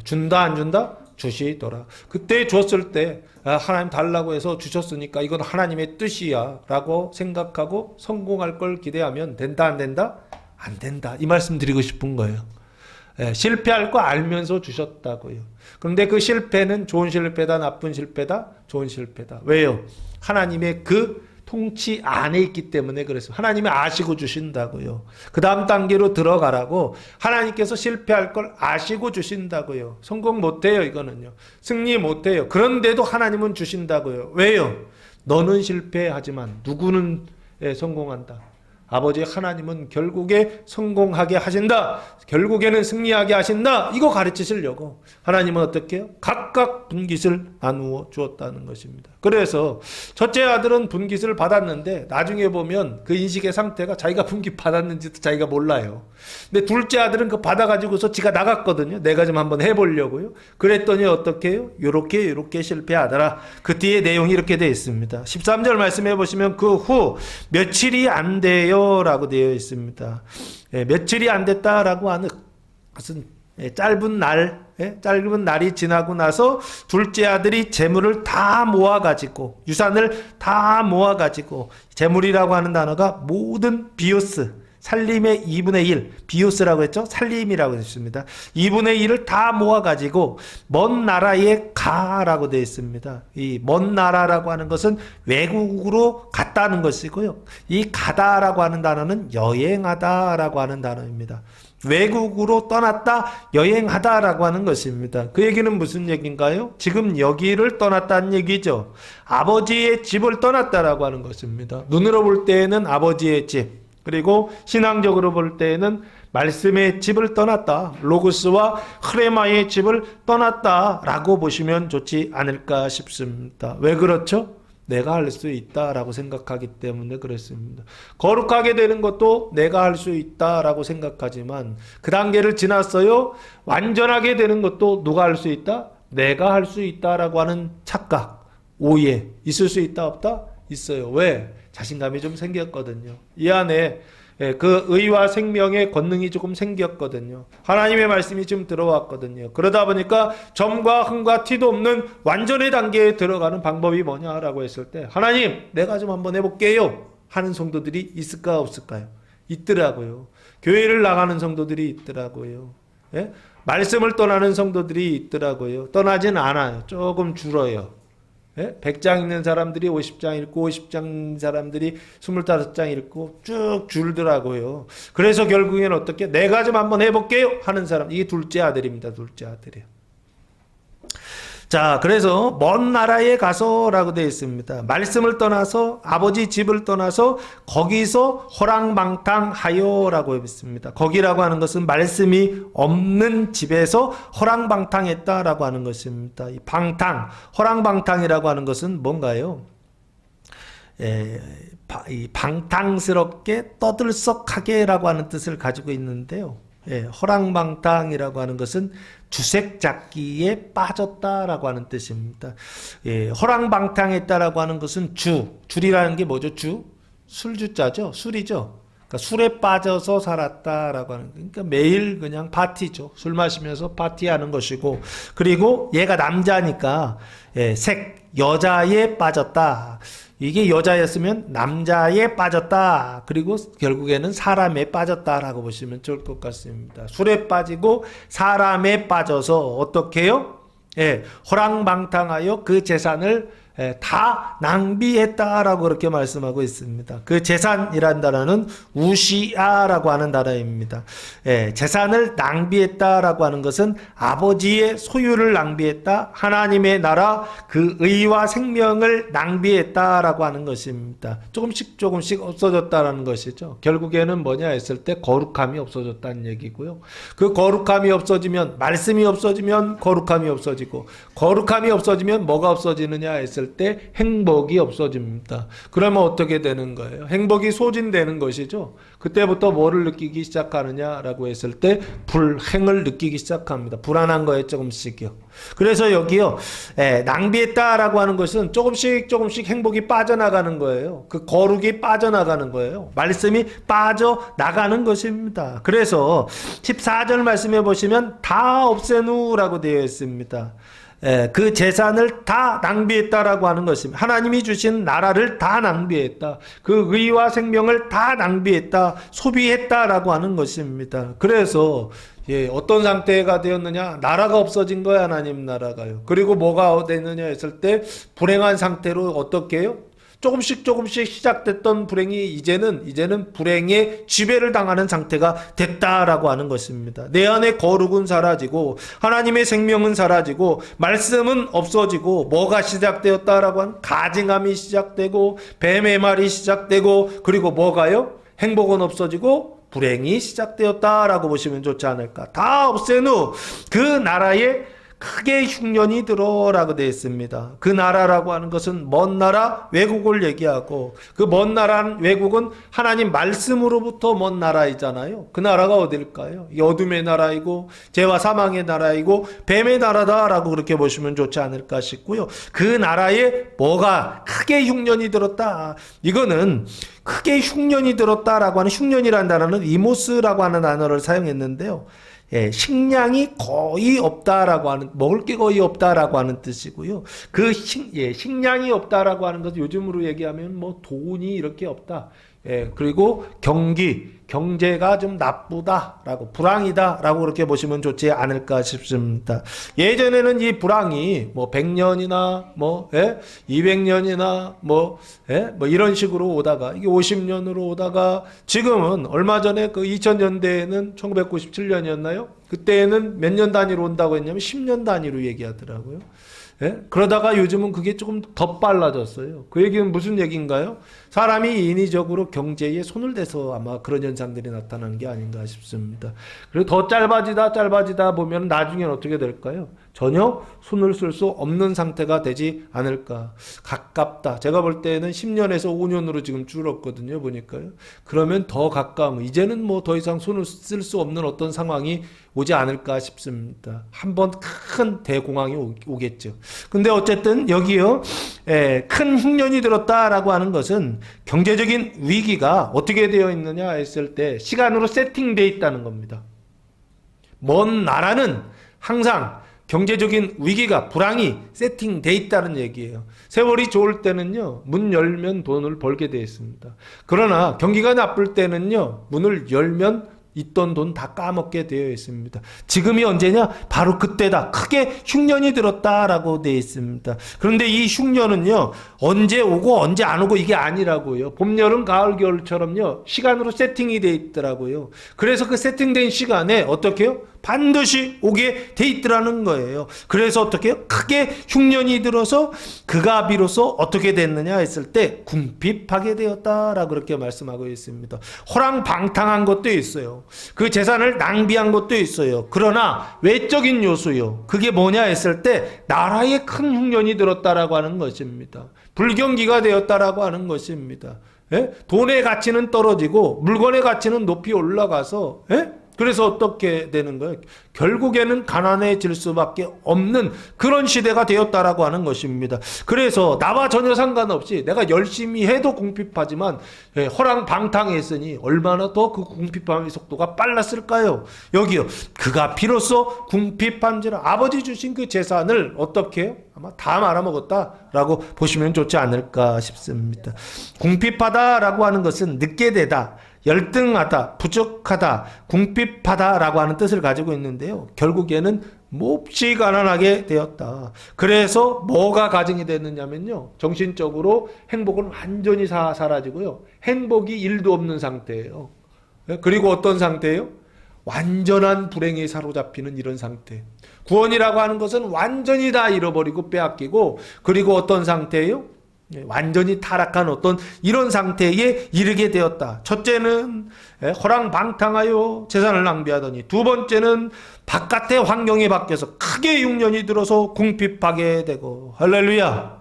준다 안 준다? 주시더라. 그때 줬을 때 하나님 달라고 해서 주셨으니까 이건 하나님의 뜻이야 라고 생각하고 성공할 걸 기대하면 된다 안 된다? 안 된다. 이 말씀 드리고 싶은 거예요. 실패할 거 알면서 주셨다고요. 그런데 그 실패는 좋은 실패다 나쁜 실패다? 좋은 실패다. 왜요? 하나님의 그 통치 안에 있기 때문에 그랬어요. 하나님이 아시고 주신다고요. 그 다음 단계로 들어가라고 하나님께서 실패할 걸 아시고 주신다고요. 성공 못해요, 이거는요. 승리 못해요. 그런데도 하나님은 주신다고요. 왜요? 너는 실패하지만 누구는 성공한다. 아버지 하나님은 결국에 성공하게 하신다. 결국에는 승리하게 하신다. 이거 가르치시려고 하나님은 어떻게 해요? 각각 분깃을 나누어 주었다는 것입니다. 그래서 첫째 아들은 분깃을 받았는데 나중에 보면 그 인식의 상태가 자기가 분깃 받았는지도 자기가 몰라요. 근데 둘째 아들은 그 받아가지고서 지가 나갔거든요. 내가 좀 한번 해보려고요. 그랬더니 어떻게 해요? 요렇게 실패하더라. 그 뒤에 내용이 이렇게 되어 있습니다. 13절 말씀해 보시면 그 후 며칠이 안 돼요 라고 되어 있습니다. 며칠이 안 됐다라고 하는 것은 짧은 날이 지나고 나서 둘째 아들이 재물을 다 모아가지고 유산을 다 모아가지고 재물이라고 하는 단어가 모든 비오스 살림의 2분의 1 비오스라고 했죠. 살림이라고 했습니다. 2분의 1을 다 모아가지고 먼 나라에 가라고 되어 있습니다. 이 먼 나라라고 하는 것은 외국으로 갔다는 것이고요. 이 가다라고 하는 단어는 여행하다라고 하는 단어입니다. 외국으로 떠났다, 여행하다라고 하는 것입니다. 그 얘기는 무슨 얘기인가요? 지금 여기를 떠났다는 얘기죠. 아버지의 집을 떠났다라고 하는 것입니다. 눈으로 볼 때에는 아버지의 집, 그리고 신앙적으로 볼 때에는 말씀의 집을 떠났다. 로고스와 흐레마의 집을 떠났다라고 보시면 좋지 않을까 싶습니다. 왜 그렇죠? 내가 할 수 있다라고 생각하기 때문에 그렇습니다. 거룩하게 되는 것도 내가 할 수 있다라고 생각하지만 그 단계를 지났어요. 완전하게 되는 것도 누가 할 수 있다? 내가 할 수 있다라고 하는 착각, 오해 있을 수 있다 없다? 있어요. 왜? 자신감이 좀 생겼거든요. 이 안에 그 의와 생명의 권능이 조금 생겼거든요. 하나님의 말씀이 좀 들어왔거든요. 그러다 보니까 점과 흠과 티도 없는 완전의 단계에 들어가는 방법이 뭐냐라고 했을 때 하나님 내가 좀 한번 해볼게요 하는 성도들이 있을까 없을까요? 있더라고요. 교회를 나가는 성도들이 있더라고요. 예? 말씀을 떠나는 성도들이 있더라고요. 떠나진 않아요. 조금 줄어요. 예? 100장 읽는 사람들이 50장 읽고 50장 읽는 사람들이 25장 읽고 쭉 줄더라고요. 그래서 결국에는 어떻게 내가 좀 한번 해볼게요 하는 사람, 이게 둘째 아들입니다. 둘째 아들이에요. 자, 그래서 먼 나라에 가서라고 되어 있습니다. 말씀을 떠나서 아버지 집을 떠나서 거기서 허랑방탕하여라고 했습니다. 거기라고 하는 것은 말씀이 없는 집에서 허랑방탕했다라고 하는 것입니다. 이 방탕, 허랑방탕이라고 하는 것은 뭔가요? 이 방탕스럽게 떠들썩하게라고 하는 뜻을 가지고 있는데요. 허랑방탕이라고 하는 것은 주색잡기에 빠졌다라고 하는 뜻입니다. 허랑방탕했다라고 하는 것은 줄이라는 게 뭐죠? 술주자죠. 술이죠. 그러니까 술에 빠져서 살았다라고 하는, 그러니까 매일 그냥 파티죠. 술 마시면서 파티하는 것이고, 그리고 얘가 남자니까 여자에 빠졌다. 이게 여자였으면 남자에 빠졌다. 그리고 결국에는 사람에 빠졌다라고 보시면 좋을 것 같습니다. 술에 빠지고 사람에 빠져서 어떻게 해요? 허랑방탕하여 그 재산을 다 낭비했다라고 그렇게 말씀하고 있습니다. 그 재산이란 단어는 우시아라고 하는 단어입니다. 재산을 낭비했다라고 하는 것은 아버지의 소유를 낭비했다, 하나님의 나라 그 의와 생명을 낭비했다라고 하는 것입니다. 조금씩 없어졌다라는 것이죠. 결국에는 뭐냐 했을 때 거룩함이 없어졌다는 얘기고요. 그 거룩함이 없어지면, 말씀이 없어지면 거룩함이 없어지고, 거룩함이 없어지면 뭐가 없어지느냐 했을 때 행복이 없어집니다. 그러면 어떻게 되는 거예요? 행복이 소진되는 것이죠. 그때부터 뭐를 느끼기 시작하느냐라고 했을 때 불행을 느끼기 시작합니다. 불안한 거에 조금씩요. 그래서 여기요, 낭비했다라고 하는 것은 조금씩 행복이 빠져나가는 거예요. 그 거룩이 빠져나가는 거예요. 말씀이 빠져나가는 것입니다. 그래서 14절 말씀해 보시면 다 없앤 후라고 되어 있습니다. 그 재산을 다 낭비했다라고 하는 것입니다. 하나님이 주신 나라를 다 낭비했다. 그 의와 생명을 다 낭비했다. 소비했다라고 하는 것입니다. 그래서 어떤 상태가 되었느냐? 나라가 없어진 거야, 하나님 나라가요. 그리고 뭐가 됐느냐 했을 때 불행한 상태로 어떻게 해요? 조금씩 시작됐던 불행이 이제는 불행의 지배를 당하는 상태가 됐다라고 하는 것입니다. 내 안에 거룩은 사라지고 하나님의 생명은 사라지고 말씀은 없어지고 뭐가 시작되었다라고 하는 가증함이 시작되고 뱀의 말이 시작되고 그리고 뭐가요? 행복은 없어지고 불행이 시작되었다라고 보시면 좋지 않을까. 다 없앤 후 그 나라에 크게 흉년이 들어라고 되어 있습니다. 그 나라라고 하는 것은 먼 나라 외국을 얘기하고 그 먼 나라 외국은 하나님 말씀으로부터 먼 나라이잖아요. 그 나라가 어딜까요? 어둠의 나라이고 죄와 사망의 나라이고 뱀의 나라다라고 그렇게 보시면 좋지 않을까 싶고요. 그 나라에 뭐가 크게 흉년이 들었다. 이거는 크게 흉년이 들었다라고 하는 흉년이라는 단어는 이모스라고 하는 단어를 사용했는데요. 예, 식량이 거의 없다라고 하는, 먹을 게 거의 없다라고 하는 뜻이고요. 식량이 없다라고 하는 것은 요즘으로 얘기하면 뭐 돈이 이렇게 없다. 예, 그리고 경제가 좀 나쁘다라고, 불황이다라고 그렇게 보시면 좋지 않을까 싶습니다. 예전에는 이 불황이 뭐 100년이나 뭐, 200년이나 뭐 이런 식으로 오다가 이게 50년으로 오다가 지금은 얼마 전에 그 2000년대에는 1997년이었나요? 그때는 몇 년 단위로 온다고 했냐면 10년 단위로 얘기하더라고요. 예? 그러다가 요즘은 그게 조금 더 빨라졌어요. 그 얘기는 무슨 얘기인가요? 사람이 인위적으로 경제에 손을 대서 아마 그런 현상들이 나타난 게 아닌가 싶습니다. 그리고 더 짧아지다 보면 나중에는 어떻게 될까요? 전혀 손을 쓸 수 없는 상태가 되지 않을까. 가깝다. 제가 볼 때는 10년에서 5년으로 지금 줄었거든요. 보니까요. 그러면 더 가까운, 이제는 뭐 더 이상 손을 쓸 수 없는 어떤 상황이 오지 않을까 싶습니다. 한번 큰 대공황이 오겠죠. 근데 어쨌든 여기요, 큰 흉년이 들었다라고 하는 것은 경제적인 위기가 어떻게 되어 있느냐 했을 때 시간으로 세팅되어 있다는 겁니다. 먼 나라는 항상 경제적인 위기가, 불황이 세팅되어 있다는 얘기예요. 세월이 좋을 때는요, 문 열면 돈을 벌게 되어 있습니다. 그러나 경기가 나쁠 때는요, 문을 열면 있던 돈 다 까먹게 되어 있습니다. 지금이 언제냐? 바로 그때다. 크게 흉년이 들었다라고 되어 있습니다. 그런데 이 흉년은요, 언제 오고 언제 안 오고 이게 아니라고요. 봄, 여름, 가을, 겨울처럼요, 시간으로 세팅이 되어 있더라고요. 그래서 그 세팅된 시간에 어떻게 해요? 반드시 오게 돼 있더라는 거예요. 그래서 어떻게 해요? 크게 흉년이 들어서 그가 비로소 어떻게 됐느냐 했을 때 궁핍하게 되었다라고 그렇게 말씀하고 있습니다. 호랑방탕한 것도 있어요. 그 재산을 낭비한 것도 있어요. 그러나 외적인 요소요. 그게 뭐냐 했을 때 나라에 큰 흉년이 들었다라고 하는 것입니다. 불경기가 되었다라고 하는 것입니다. 예? 돈의 가치는 떨어지고 물건의 가치는 높이 올라가서, 그래서 어떻게 되는 거예요? 결국에는 가난해질 수밖에 없는 그런 시대가 되었다라고 하는 것입니다. 그래서 나와 전혀 상관없이 내가 열심히 해도 궁핍하지만 허랑방탕했으니 얼마나 더 그 궁핍함의 속도가 빨랐을까요? 여기요. 그가 비로소 궁핍한지라 아버지 주신 그 재산을 어떻게 해요? 아마 다 말아먹었다라고 보시면 좋지 않을까 싶습니다. 궁핍하다라고 하는 것은 늦게 되다, 열등하다, 부족하다, 궁핍하다라고 하는 뜻을 가지고 있는데요. 결국에는 몹시 가난하게 되었다. 그래서 뭐가 가증이 됐느냐면요, 정신적으로 행복은 완전히 사라지고요, 행복이 1도 없는 상태예요. 그리고 어떤 상태예요? 완전한 불행에 사로잡히는 이런 상태. 구원이라고 하는 것은 완전히 다 잃어버리고 빼앗기고, 그리고 어떤 상태예요? 완전히 타락한 어떤 이런 상태에 이르게 되었다. 첫째는 호랑방탕하여 재산을 낭비하더니, 두 번째는 바깥의 환경에 바뀌어서 크게 흉년이 들어서 궁핍하게 되고, 할렐루야,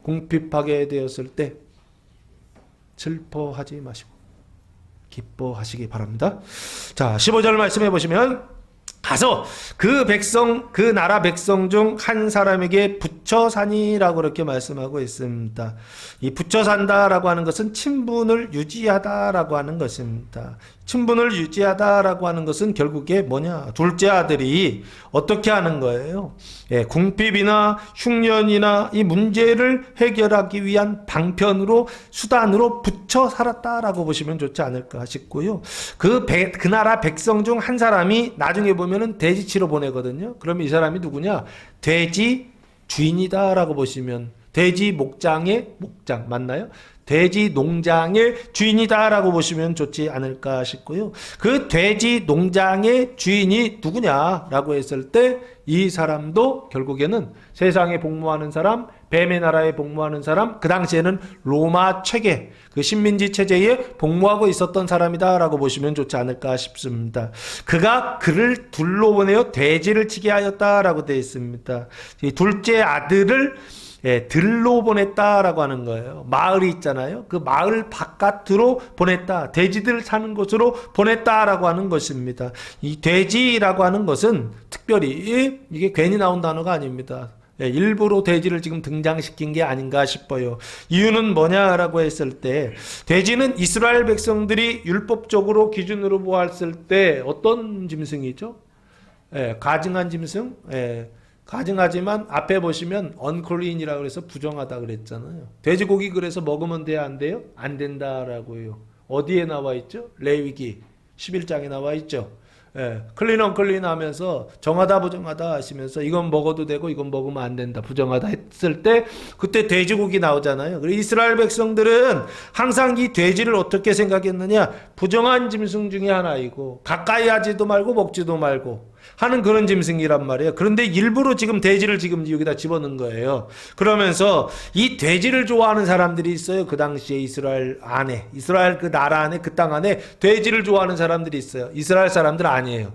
궁핍하게 되었을 때 슬퍼하지 마시고 기뻐하시기 바랍니다. 자, 15절 말씀해 보시면, 가서 그 백성, 그 나라 백성 중 한 사람에게 붙여 사니라고 그렇게 말씀하고 있습니다. 이 붙여 산다라고 하는 것은 친분을 유지하다라고 하는 것입니다. 친분을 유지하다라고 하는 것은 결국에 뭐냐? 둘째 아들이 어떻게 하는 거예요? 궁핍이나 흉년이나 이 문제를 해결하기 위한 방편으로, 수단으로 붙여 살았다라고 보시면 좋지 않을까 싶고요. 그 나라 백성 중 한 사람이 나중에 보면은 돼지치러 보내거든요. 그러면 이 사람이 누구냐? 돼지 주인이다라고 보시면, 돼지 목장의 목장 맞나요? 돼지 농장의 주인이다라고 보시면 좋지 않을까 싶고요. 그 돼지 농장의 주인이 누구냐라고 했을 때 이 사람도 결국에는 세상에 복무하는 사람, 뱀의 나라에 복무하는 사람, 그 당시에는 로마 체계, 그 식민지 체제에 복무하고 있었던 사람이다라고 보시면 좋지 않을까 싶습니다. 그가 그를 둘로 보내어 돼지를 치게 하였다라고 되어 있습니다. 이 둘째 아들을 들로 보냈다라고 하는 거예요. 마을이 있잖아요. 그 마을 바깥으로 보냈다. 돼지들 사는 곳으로 보냈다라고 하는 것입니다. 이 돼지라고 하는 것은 특별히 이게 괜히 나온 단어가 아닙니다. 일부러 돼지를 지금 등장시킨 게 아닌가 싶어요. 이유는 뭐냐라고 했을 때 돼지는 이스라엘 백성들이 율법적으로 기준으로 보았을 때 어떤 짐승이죠? 가증한 짐승? 가증하지만 앞에 보시면 unclean이라고 해서 부정하다 그랬잖아요. 돼지고기 그래서 먹으면 돼야 안 돼요? 안 된다라고요. 어디에 나와 있죠? 레위기 11장에 나와 있죠. 클린 언클린 하면서 정하다 부정하다 하시면서 이건 먹어도 되고 이건 먹으면 안 된다 부정하다 했을 때 그때 돼지고기 나오잖아요. 그리고 이스라엘 백성들은 항상 이 돼지를 어떻게 생각했느냐, 부정한 짐승 중에 하나이고 가까이 하지도 말고 먹지도 말고 하는 그런 짐승이란 말이에요. 그런데 일부러 지금 돼지를 지금 여기다 집어넣은 거예요. 그러면서 이 돼지를 좋아하는 사람들이 있어요. 그 당시에 이스라엘 안에, 이스라엘 그 나라 안에, 그 땅 안에 돼지를 좋아하는 사람들이 있어요. 이스라엘 사람들 아니에요.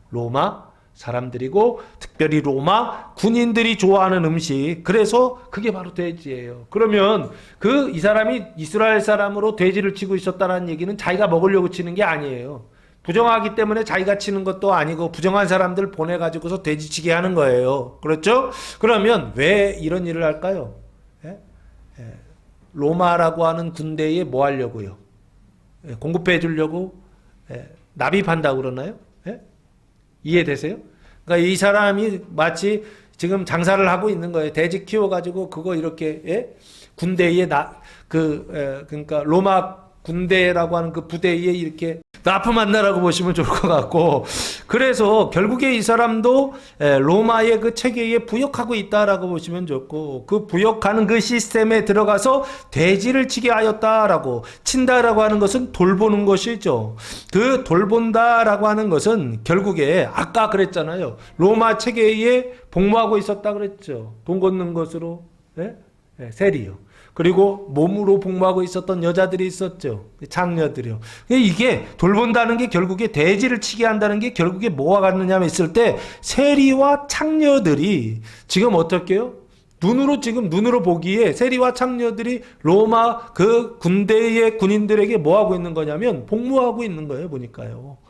로마 사람들이고 특별히 로마 군인들이 좋아하는 음식, 그래서 그게 바로 돼지예요. 그러면 이 사람이 이스라엘 사람으로 돼지를 치고 있었다는 얘기는 자기가 먹으려고 치는 게 아니에요. 부정하기 때문에 자기가 치는 것도 아니고 부정한 사람들 보내가지고서 돼지치게 하는 거예요. 그렇죠? 그러면 왜 이런 일을 할까요? 로마라고 하는 군대에 뭐 하려고요? 공급해 주려고 납입한다고 그러나요? 이해되세요? 그러니까 이 사람이 마치 지금 장사를 하고 있는 거예요. 돼지 키워가지고 그거 이렇게 군대에 그러니까 로마 군대라고 하는 그 부대에 이렇게 납품한다라고 보시면 좋을 것 같고, 그래서 결국에 이 사람도 로마의 그 체계에 부역하고 있다라고 보시면 좋고, 그 부역하는 그 시스템에 들어가서 돼지를 치게 하였다라고, 친다라고 하는 것은 돌보는 것이죠. 그 돌본다라고 하는 것은 결국에 아까 그랬잖아요. 로마 체계에 복무하고 있었다 그랬죠. 돈 걷는 것으로 세리요. 그리고 몸으로 복무하고 있었던 여자들이 있었죠. 장녀들이요. 이게 돌본다는 게 결국에 돼지를 치게 한다는 게 결국에 뭐와 같느냐 했을 때 세리와 창녀들이 지금 어떻게 해요? 눈으로 보기에 세리와 창녀들이 로마 그 군대의 군인들에게 뭐 하고 있는 거냐면 복무하고 있는 거예요, 보니까요.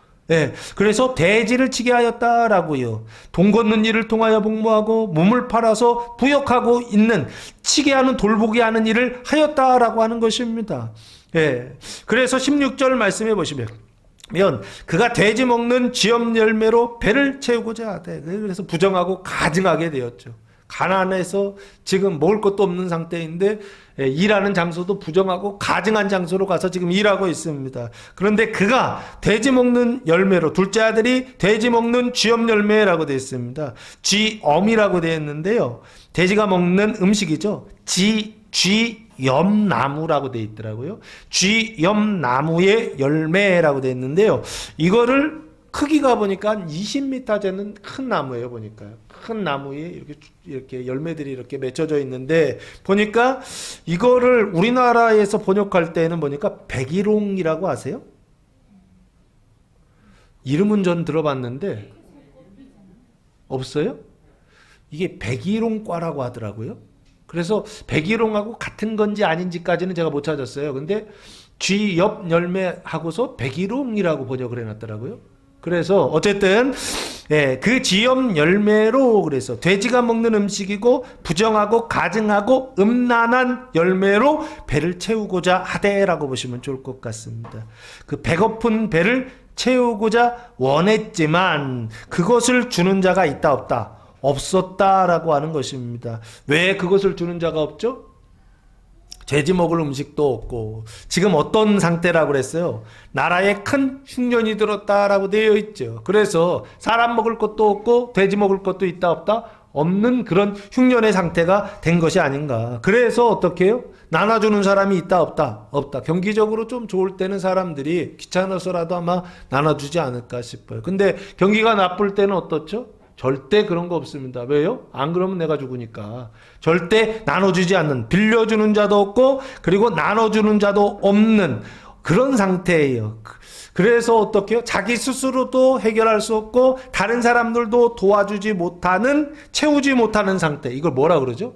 그래서 돼지를 치게 하였다라고요. 돈 걷는 일을 통하여 복무하고 몸을 팔아서 부역하고 있는, 치게 하는, 돌보게 하는 일을 하였다라고 하는 것입니다. 그래서 16절 말씀해 보시면 그가 돼지 먹는 쥐염 열매로 배를 채우고자 하되, 그래서 부정하고 가증하게 되었죠. 가난해서 지금 먹을 것도 없는 상태인데 일하는 장소도 부정하고 가증한 장소로 가서 지금 일하고 있습니다. 그런데 그가 돼지 먹는 열매로, 둘째 아들이 돼지 먹는 쥐염 열매라고 되어 있습니다. 쥐엄이라고 되어 있는데요, 돼지가 먹는 음식이죠. 쥐염나무라고 되어 있더라고요. 쥐염나무의 열매라고 되어 있는데요, 이거를 크기가 보니까 20m 되는 큰 나무예요. 보니까요. 큰 나무에 이렇게 열매들이 이렇게 맺혀져 있는데, 보니까 이거를 우리나라에서 번역할 때는 보니까 백일홍이라고 아세요? 이름은 전 들어봤는데 없어요? 이게 백일홍과라고 하더라고요. 그래서 백일홍하고 같은 건지 아닌지까지는 제가 못 찾았어요. 근데 쥐엽 열매하고서 백일홍이라고 번역을 해놨더라고요. 그래서 어쨌든 그 쥐염 열매로, 그래서 돼지가 먹는 음식이고 부정하고 가증하고 음란한 열매로 배를 채우고자 하되라고 보시면 좋을 것 같습니다. 그 배고픈 배를 채우고자 원했지만 그것을 주는 자가 있다 없다? 없었다라고 하는 것입니다. 왜 그것을 주는 자가 없죠? 돼지 먹을 음식도 없고, 지금 어떤 상태라고 그랬어요? 나라에 큰 흉년이 들었다라고 되어 있죠. 그래서 사람 먹을 것도 없고 돼지 먹을 것도 있다 없다? 없는 그런 흉년의 상태가 된 것이 아닌가. 그래서 어떻게 해요? 나눠주는 사람이 있다 없다? 없다. 경기적으로 좀 좋을 때는 사람들이 귀찮아서라도 아마 나눠주지 않을까 싶어요. 근데 경기가 나쁠 때는 어떻죠? 절대 그런 거 없습니다. 왜요? 안 그러면 내가 죽으니까. 절대 나눠주지 않는, 빌려주는 자도 없고 그리고 나눠주는 자도 없는 그런 상태예요. 그래서 어떻게 해요? 자기 스스로도 해결할 수 없고 다른 사람들도 도와주지 못하는, 채우지 못하는 상태. 이걸 뭐라 그러죠?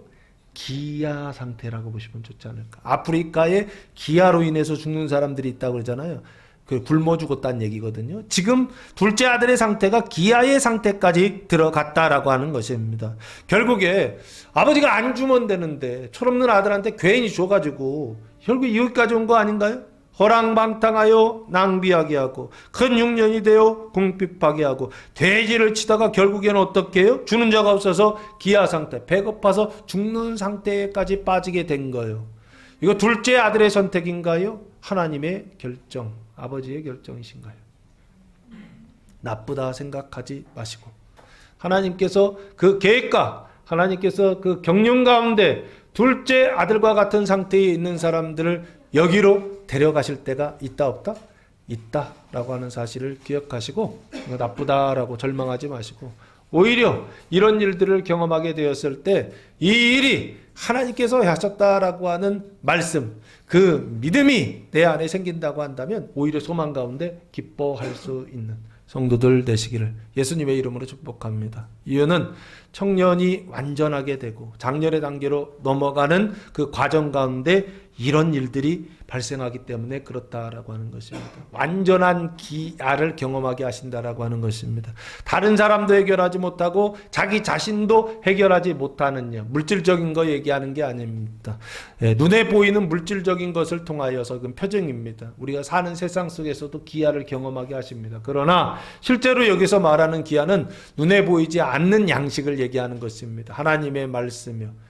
기아 상태라고 보시면 좋지 않을까. 아프리카에 기아로 인해서 죽는 사람들이 있다고 그러잖아요. 그 굶어 죽었다는 얘기거든요. 지금 둘째 아들의 상태가 기아의 상태까지 들어갔다라고 하는 것입니다. 결국에 아버지가 안 주면 되는데 철없는 아들한테 괜히 줘가지고 결국 여기까지 온 거 아닌가요? 허랑방탕하여 낭비하게 하고 큰 흉년이 되어 궁핍하게 하고 돼지를 치다가 결국에는 어떻게 해요? 주는 자가 없어서 기아 상태, 배고파서 죽는 상태까지 빠지게 된 거예요. 이거 둘째 아들의 선택인가요? 하나님의 결정, 아버지의 결정이신가요? 나쁘다 생각하지 마시고 하나님께서 그 계획과 하나님께서 그 경륜 가운데 둘째 아들과 같은 상태에 있는 사람들을 여기로 데려가실 때가 있다 없다? 있다라고 하는 사실을 기억하시고 나쁘다라고 절망하지 마시고 오히려 이런 일들을 경험하게 되었을 때 이 일이 하나님께서 하셨다라고 하는 말씀, 그 믿음이 내 안에 생긴다고 한다면 오히려 소망 가운데 기뻐할 수 있는 성도들 되시기를 예수님의 이름으로 축복합니다. 이유는 청년이 완전하게 되고 장년의 단계로 넘어가는 그 과정 가운데 이런 일들이 발생하기 때문에 그렇다라고 하는 것입니다. 완전한 기아를 경험하게 하신다라고 하는 것입니다. 다른 사람도 해결하지 못하고 자기 자신도 해결하지 못하는 일, 물질적인 거 얘기하는 게 아닙니다. 눈에 보이는 물질적인 것을 통하여서 그 표정입니다. 우리가 사는 세상 속에서도 기아를 경험하게 하십니다. 그러나 실제로 여기서 말하는 기아는 눈에 보이지 않는 양식을 얘기하는 것입니다. 하나님의 말씀이요.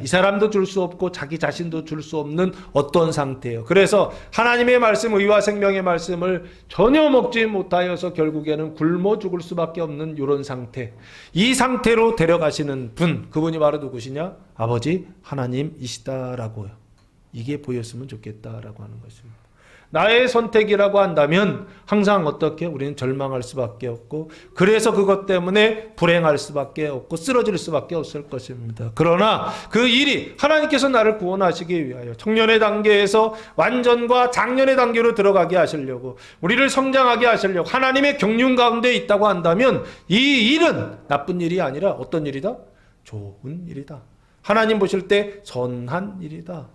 이 사람도 줄 수 없고 자기 자신도 줄 수 없는 어떤 상태예요. 그래서 하나님의 말씀, 의와 생명의 말씀을 전혀 먹지 못하여서 결국에는 굶어 죽을 수밖에 없는 이런 상태. 이 상태로 데려가시는 분, 그분이 바로 누구시냐? 아버지 하나님이시다라고요. 이게 보였으면 좋겠다라고 하는 것입니다. 나의 선택이라고 한다면 항상 어떻게 우리는 절망할 수밖에 없고 그래서 그것 때문에 불행할 수밖에 없고 쓰러질 수밖에 없을 것입니다. 그러나 그 일이 하나님께서 나를 구원하시기 위하여 청년의 단계에서 완전과 장년의 단계로 들어가게 하시려고 우리를 성장하게 하시려고 하나님의 경륜 가운데 있다고 한다면 이 일은 나쁜 일이 아니라 어떤 일이다? 좋은 일이다. 하나님 보실 때 선한 일이다.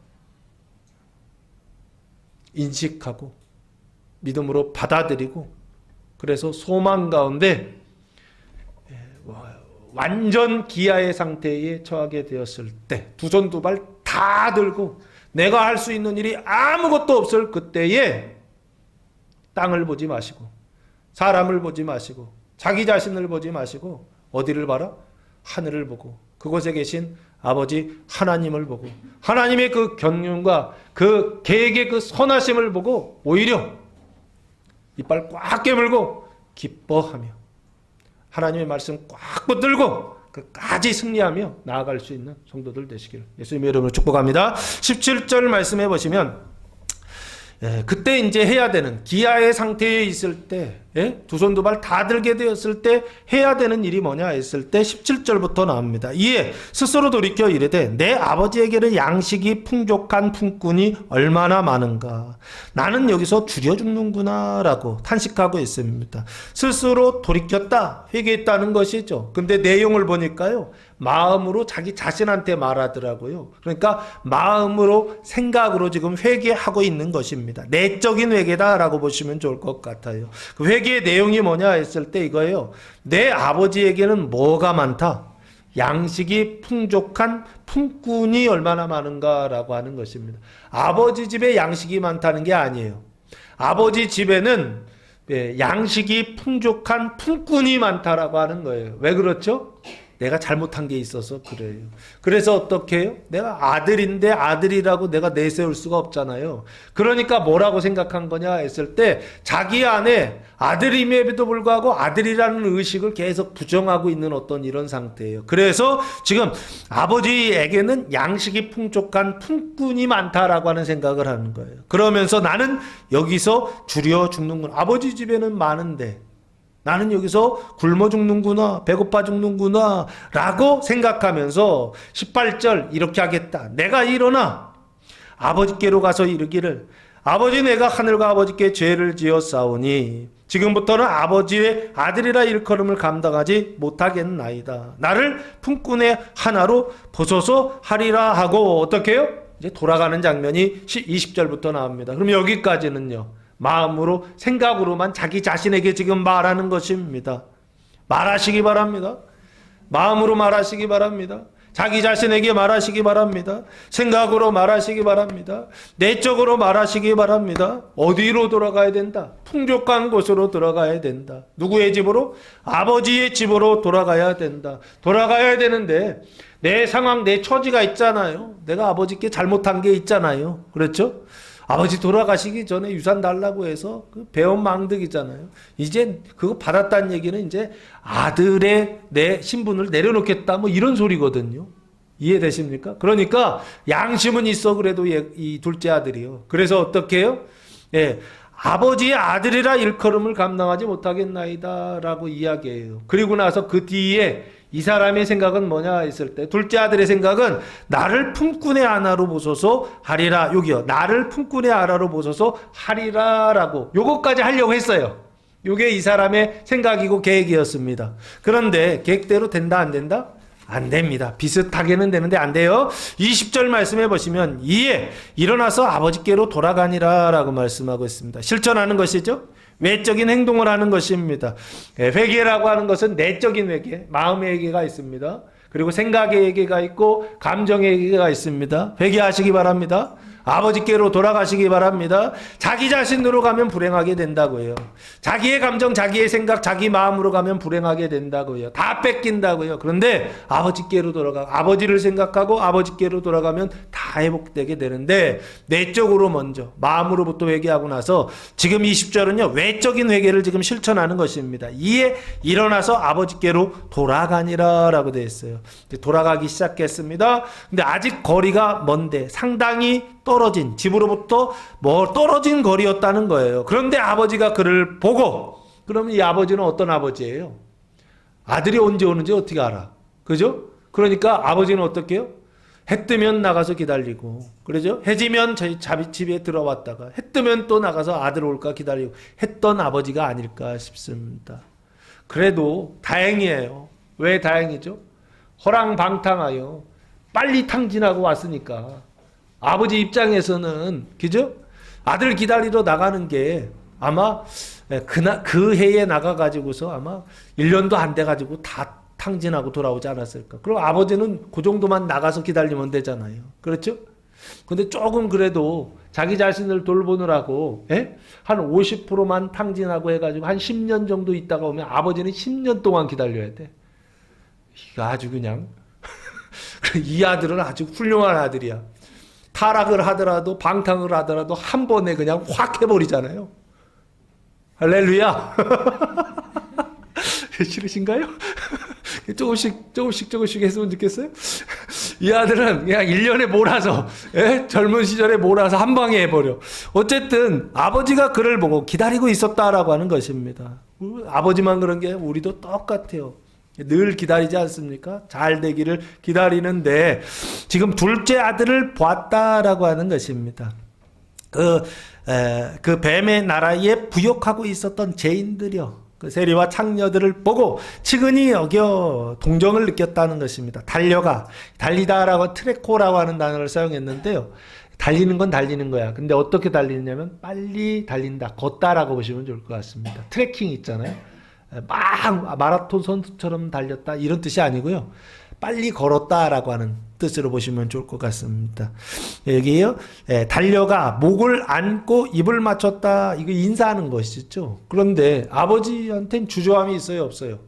인식하고 믿음으로 받아들이고 그래서 소망 가운데 완전 기아의 상태에 처하게 되었을 때 두 손 두 발 다 들고 내가 할 수 있는 일이 아무것도 없을 그때에 땅을 보지 마시고 사람을 보지 마시고 자기 자신을 보지 마시고 어디를 봐라? 하늘을 보고 그곳에 계신 아버지 하나님을 보고 하나님의 그 경륜과 그 계획의 그 선하심을 보고 오히려 이빨 꽉 깨물고 기뻐하며 하나님의 말씀 꽉 붙들고 끝까지 승리하며 나아갈 수 있는 성도들 되시기를 예수님의 이름으로 축복합니다. 17절 말씀해 보시면 그때 이제 해야 되는 기아의 상태에 있을 때 두 손 두 발 다 들게 되었을 때 해야 되는 일이 뭐냐 했을 때 17절부터 나옵니다. 이에 스스로 돌이켜 이르되 내 아버지에게는 양식이 풍족한 품꾼이 얼마나 많은가. 나는 여기서 줄여 죽는구나 라고 탄식하고 있습니다. 스스로 돌이켰다, 회개했다는 것이죠. 근데 내용을 보니까요, 마음으로 자기 자신한테 말하더라고요. 그러니까 마음으로 생각으로 지금 회개하고 있는 것입니다. 내적인 회개다라고 보시면 좋을 것 같아요. 그 회개의 내용이 뭐냐 했을 때 이거예요. 내 아버지에게는 뭐가 많다? 양식이 풍족한 품꾼이 얼마나 많은가라고 하는 것입니다. 아버지 집에 양식이 많다는 게 아니에요. 아버지 집에는 양식이 풍족한 품꾼이 많다라고 하는 거예요. 왜 그렇죠? 내가 잘못한 게 있어서 그래요. 그래서 어떻게 해요? 내가 아들인데 아들이라고 내가 내세울 수가 없잖아요. 그러니까 뭐라고 생각한 거냐 했을 때 자기 안에 아들임에도 불구하고 아들이라는 의식을 계속 부정하고 있는 어떤 이런 상태예요. 그래서 지금 아버지에게는 양식이 풍족한 품꾼이 많다라고 하는 생각을 하는 거예요. 그러면서 나는 여기서 줄여 죽는구나. 아버지 집에는 많은데 나는 여기서 굶어 죽는구나, 배고파 죽는구나 라고 생각하면서 18절 이렇게 하겠다. 내가 일어나 아버지께로 가서 이르기를 아버지 내가 하늘과 아버지께 죄를 지었사오니 지금부터는 아버지의 아들이라 일컬음을 감당하지 못하겠나이다. 나를 품꾼의 하나로 보소서 하리라 하고 어떻게 해요? 이제 돌아가는 장면이 20절부터 나옵니다. 그럼 여기까지는요. 마음으로 생각으로만 자기 자신에게 지금 말하는 것입니다. 말하시기 바랍니다. 마음으로 말하시기 바랍니다. 자기 자신에게 말하시기 바랍니다. 생각으로 말하시기 바랍니다. 내적으로 말하시기 바랍니다. 어디로 돌아가야 된다? 풍족한 곳으로 들어가야 된다. 누구의 집으로? 아버지의 집으로 돌아가야 된다. 돌아가야 되는데 내 상황, 내 처지가 있잖아요. 내가 아버지께 잘못한 게 있잖아요. 그렇죠? 아버지 돌아가시기 전에 유산 달라고 해서 그 배운 망덕이잖아요. 이제 그거 받았다는 얘기는 이제 아들의 내 신분을 내려놓겠다 뭐 이런 소리거든요. 이해되십니까? 그러니까 양심은 있어 그래도 이 둘째 아들이요. 그래서 어떻게 해요? 예, 아버지의 아들이라 일컬음을 감당하지 못하겠나이다 라고 이야기해요. 그리고 나서 그 뒤에 이 사람의 생각은 뭐냐 했을 때 둘째 아들의 생각은 나를 품꾼의 아나로 보소서 하리라. 여기요. 나를 품꾼의 아나로 보소서 하리라 라고 요거까지 하려고 했어요. 요게 이 사람의 생각이고 계획이었습니다. 그런데 계획대로 된다 안 된다? 안 됩니다. 비슷하게는 되는데 안 돼요. 20절 말씀해 보시면 이에 일어나서 아버지께로 돌아가니라 라고 말씀하고 있습니다. 실천하는 것이죠. 외적인 행동을 하는 것입니다. 회개라고 하는 것은 내적인 회개, 마음의 회개가 있습니다. 그리고 생각의 회개가 있고 감정의 회개가 있습니다. 회개하시기 바랍니다. 아버지께로 돌아가시기 바랍니다. 자기 자신으로 가면 불행하게 된다고요. 자기의 감정, 자기의 생각, 자기 마음으로 가면 불행하게 된다고요. 다 뺏긴다고요. 그런데 아버지께로 아버지를 생각하고 아버지께로 돌아가면 다 회복되게 되는데 내적으로 먼저 마음으로부터 회개하고 나서 지금 20절은요. 외적인 회개를 지금 실천하는 것입니다. 이에 일어나서 아버지께로 돌아가니라 라고 되어 있어요. 돌아가기 시작했습니다. 근데 아직 거리가 먼데 상당히 떨어진 집으로부터 떨어진 거리였다는 거예요. 그런데 아버지가 그를 보고 그러면 이 아버지는 어떤 아버지예요? 아들이 언제 오는지 어떻게 알아? 그죠? 그러니까 아버지는 어떻게 해요? 해 뜨면 나가서 기다리고 그러죠? 해지면 저희 집에 들어왔다가 해 뜨면 또 나가서 아들 올까 기다리고 했던 아버지가 아닐까 싶습니다. 그래도 다행이에요. 왜 다행이죠? 허랑방탕하여 빨리 탕진하고 왔으니까 아버지 입장에서는 그죠? 아들 기다리러 나가는 게 아마 그 해에 나가가지고서 아마 1년도 안 돼가지고 다 탕진하고 돌아오지 않았을까. 그럼 아버지는 그 정도만 나가서 기다리면 되잖아요. 그렇죠? 근데 조금 그래도 자기 자신을 돌보느라고 한 50%만 탕진하고 해가지고 한 10년 정도 있다가 오면 아버지는 10년 동안 기다려야 돼. 이거 아주 그냥 이 아들은 아주 훌륭한 아들이야. 타락을 하더라도 방탕을 하더라도 한 번에 그냥 확 해버리잖아요. 할렐루야. 싫으신가요? 조금씩 했으면 좋겠어요? 이 아들은 그냥 1년에 몰아서 젊은 시절에 몰아서 한 방에 해버려. 어쨌든 아버지가 그를 보고 기다리고 있었다라고 하는 것입니다. 아버지만 그런 게 우리도 똑같아요. 늘 기다리지 않습니까? 잘 되기를 기다리는데 지금 둘째 아들을 보았다라고 하는 것입니다. 그 뱀의 나라에 부역하고 있었던 죄인들이요. 그 세리와 창녀들을 보고 측은히 여겨 동정을 느꼈다는 것입니다. 달리다라고 트레코라고 하는 단어를 사용했는데요. 달리는 건 달리는 거야. 근데 어떻게 달리느냐면 빨리 달린다, 걷다라고 보시면 좋을 것 같습니다. 트레킹 있잖아요. 막 마라톤 선수처럼 달렸다 이런 뜻이 아니고요. 빨리 걸었다라고 하는 뜻으로 보시면 좋을 것 같습니다. 여기요. 달려가 목을 안고 입을 맞췄다. 이거 인사하는 것이죠. 그런데 아버지한테는 주저함이 있어요, 없어요?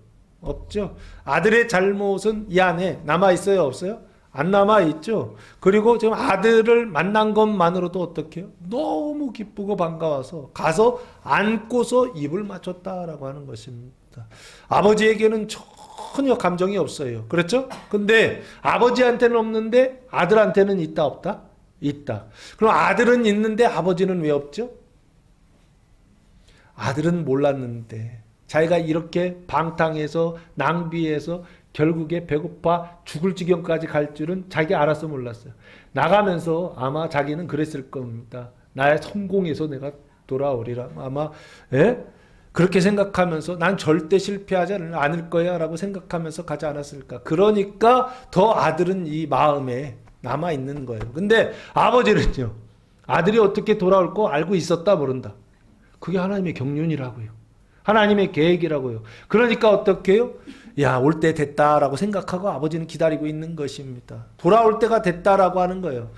없죠. 아들의 잘못은 이 안에 남아있어요? 없어요? 안 남아있죠. 그리고 지금 아들을 만난 것만으로도 어떻게 해요? 너무 기쁘고 반가워서 가서 안고서 입을 맞췄다라고 하는 것입니다. 아버지에게는 전혀 감정이 없어요. 그렇죠? 근데 아버지한테는 없는데 아들한테는 있다 없다? 있다. 그럼 아들은 있는데 아버지는 왜 없죠? 아들은 몰랐는데 자기가 이렇게 방탕해서 낭비해서 결국에 배고파 죽을 지경까지 갈 줄은 자기 알아서 몰랐어요. 나가면서 아마 자기는 그랬을 겁니다. 나의 성공해서 내가 돌아오리라. 아마 그렇게 생각하면서 난 절대 실패하지 않을 거야 라고 생각하면서 가지 않았을까. 그러니까 더 아들은 이 마음에 남아있는 거예요. 근데 아버지는요. 아들이 어떻게 돌아올 거 알고 있었다 모른다. 그게 하나님의 경륜이라고요. 하나님의 계획이라고요. 그러니까 어떻게 해요? 야, 올 때 됐다라고 생각하고 아버지는 기다리고 있는 것입니다. 돌아올 때가 됐다라고 하는 거예요.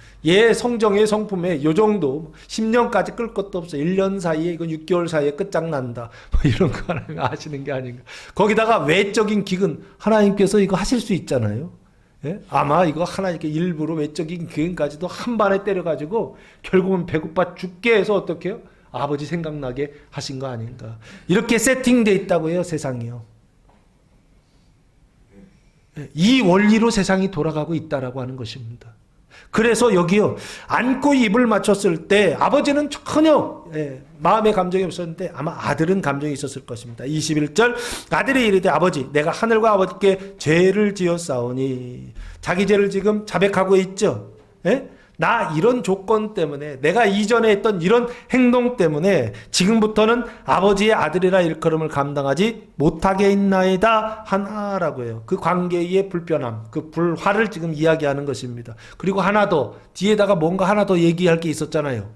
성정의 성품에 요 정도 10년까지 끌 것도 없어. 1년 사이에 이건 6개월 사이에 끝장난다. 뭐 이런 거 하나님 아시는 게 아닌가. 거기다가 외적인 기근 하나님께서 이거 하실 수 있잖아요. 아마 이거 하나님께 일부러 외적인 기근까지도 한 반에 때려가지고 결국은 배고파 죽게 해서 어떻게 해요? 아버지 생각나게 하신 거 아닌가. 이렇게 세팅되어 있다고 해요. 세상이요. 이 원리로 세상이 돌아가고 있다라고 하는 것입니다. 그래서 여기요. 안고 입을 맞췄을 때 아버지는 전혀 마음의 감정이 없었는데 아마 아들은 감정이 있었을 것입니다. 21절 아들이 이르되 아버지 내가 하늘과 아버지께 죄를 지었사오니 자기 죄를 지금 자백하고 있죠. 나 이런 조건 때문에 내가 이전에 했던 이런 행동 때문에 지금부터는 아버지의 아들이라 일컬음을 감당하지 못하게 있나이다 하나라고 해요. 그 관계의 불편함, 그 불화를 지금 이야기하는 것입니다. 그리고 하나 더 뒤에다가 뭔가 하나 더 얘기할 게 있었잖아요.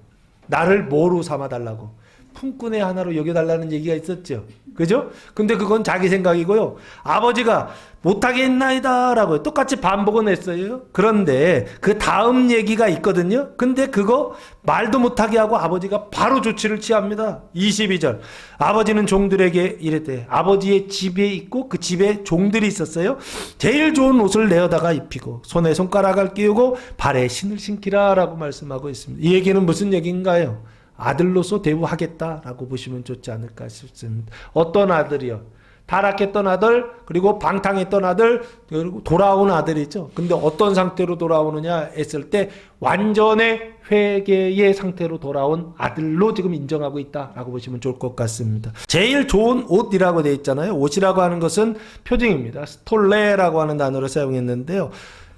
나를 뭐로 삼아달라고. 품꾼의 하나로 여겨달라는 얘기가 있었죠. 그죠? 근데 그건 자기 생각이고요. 아버지가 못하겠나이다 라고 똑같이 반복은 했어요. 그런데 그 다음 얘기가 있거든요. 근데 그거 말도 못하게 하고 아버지가 바로 조치를 취합니다. 22절 아버지는 종들에게 이랬대. 아버지의 집에 있고 그 집에 종들이 있었어요. 제일 좋은 옷을 내어다가 입히고 손에 손가락을 끼우고 발에 신을 신기라 라고 말씀하고 있습니다. 이 얘기는 무슨 얘기인가요? 아들로서 대우하겠다라고 보시면 좋지 않을까 싶습니다. 어떤 아들이요? 타락했던 아들, 그리고 방탕했던 아들, 그리고 돌아온 아들이죠. 근데 어떤 상태로 돌아오느냐 했을 때 완전의 회개의 상태로 돌아온 아들로 지금 인정하고 있다라고 보시면 좋을 것 같습니다. 제일 좋은 옷이라고 되어 있잖아요. 옷이라고 하는 것은 표징입니다. 스톨레라고 하는 단어를 사용했는데요.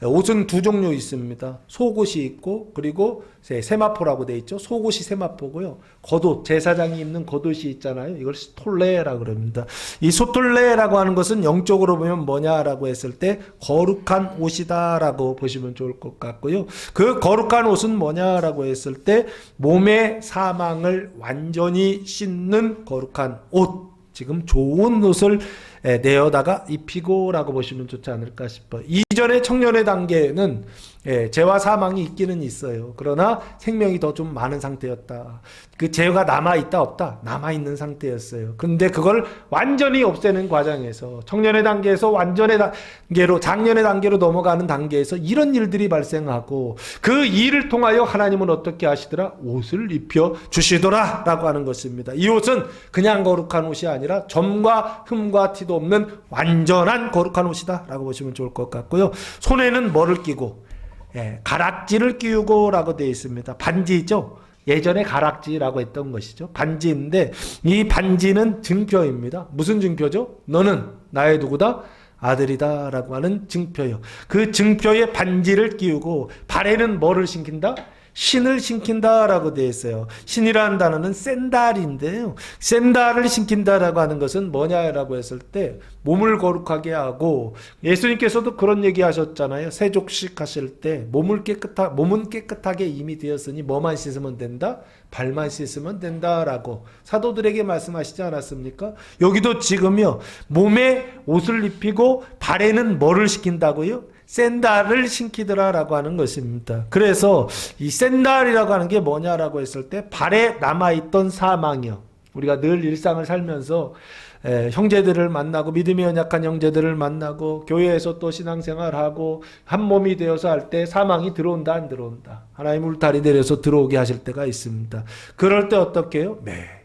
옷은 두 종류 있습니다. 속옷이 있고 그리고 세마포라고 되어 있죠. 속옷이 세마포고요. 겉옷, 제사장이 입는 겉옷이 있잖아요. 이걸 스톨레라고 그럽니다. 이 스톨레라고 하는 것은 영적으로 보면 뭐냐라고 했을 때 거룩한 옷이다라고 보시면 좋을 것 같고요. 그 거룩한 옷은 뭐냐라고 했을 때 몸의 사망을 완전히 씻는 거룩한 옷. 지금 좋은 옷을 내어다가 입히고라고 보시면 좋지 않을까 싶어요. 이전의 청년의 단계에는 죄와 사망이 있기는 있어요. 그러나 생명이 더 좀 많은 상태였다. 그 죄가 남아있다 없다? 남아있는 상태였어요. 근데 그걸 완전히 없애는 과정에서 청년의 단계에서 완전의 단계로 장년의 단계로 넘어가는 단계에서 이런 일들이 발생하고 그 일을 통하여 하나님은 어떻게 하시더라? 옷을 입혀 주시더라 라고 하는 것입니다. 이 옷은 그냥 거룩한 옷이 아니라 점과 흠과 티도 없는 완전한 거룩한 옷이다 라고 보시면 좋을 것 같고요. 손에는 뭐를 끼고 가락지를 끼우고 라고 되어 있습니다. 반지죠. 예전에 가락지라고 했던 것이죠. 반지인데 이 반지는 증표입니다. 무슨 증표죠? 너는 나의 누구다? 아들이다 라고 하는 증표요. 그 증표에 반지를 끼우고 발에는 뭐를 신긴다? 신을 신긴다라고 되어 있어요. 신이라는 단어는 샌달인데요. 샌달을 신긴다라고 하는 것은 뭐냐라고 했을 때 몸을 거룩하게 하고 예수님께서도 그런 얘기 하셨잖아요. 세족식 하실 때 몸은 깨끗하게 이미 되었으니 뭐만 씻으면 된다? 발만 씻으면 된다라고 사도들에게 말씀하시지 않았습니까? 여기도 지금요. 몸에 옷을 입히고 발에는 뭐를 신긴다고요? 샌달을 신기더라라고 하는 것입니다. 그래서 이 샌달이라고 하는 게 뭐냐라고 했을 때 발에 남아있던 사망이요. 우리가 늘 일상을 살면서 형제들을 만나고 믿음이 연약한 형제들을 만나고 교회에서 또 신앙생활하고 한 몸이 되어서 할 때 사망이 들어온다 안 들어온다. 하나님 울타리 내려서 들어오게 하실 때가 있습니다. 그럴 때 어떻게 해요?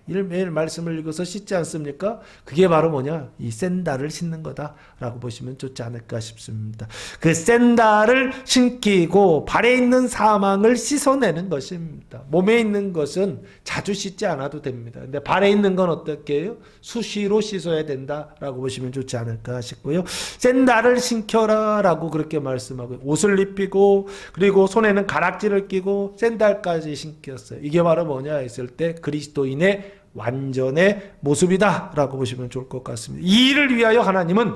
매일매일 말씀을 읽어서 씻지 않습니까? 그게 바로 뭐냐? 이 샌달을 신는 거다라고 보시면 좋지 않을까 싶습니다. 그 샌달을 신기고 발에 있는 사망을 씻어내는 것입니다. 몸에 있는 것은 자주 씻지 않아도 됩니다. 근데 발에 있는 건 어떻게 해요? 수시로 씻어야 된다라고 보시면 좋지 않을까 싶고요. 샌달을 신겨라라고 그렇게 말씀하고 옷을 입히고 그리고 손에는 가락지를 끼고 샌달까지 신겼어요. 이게 바로 뭐냐 했을 때 그리스도인의 완전의 모습이다 라고 보시면 좋을 것 같습니다. 이 일을 위하여 하나님은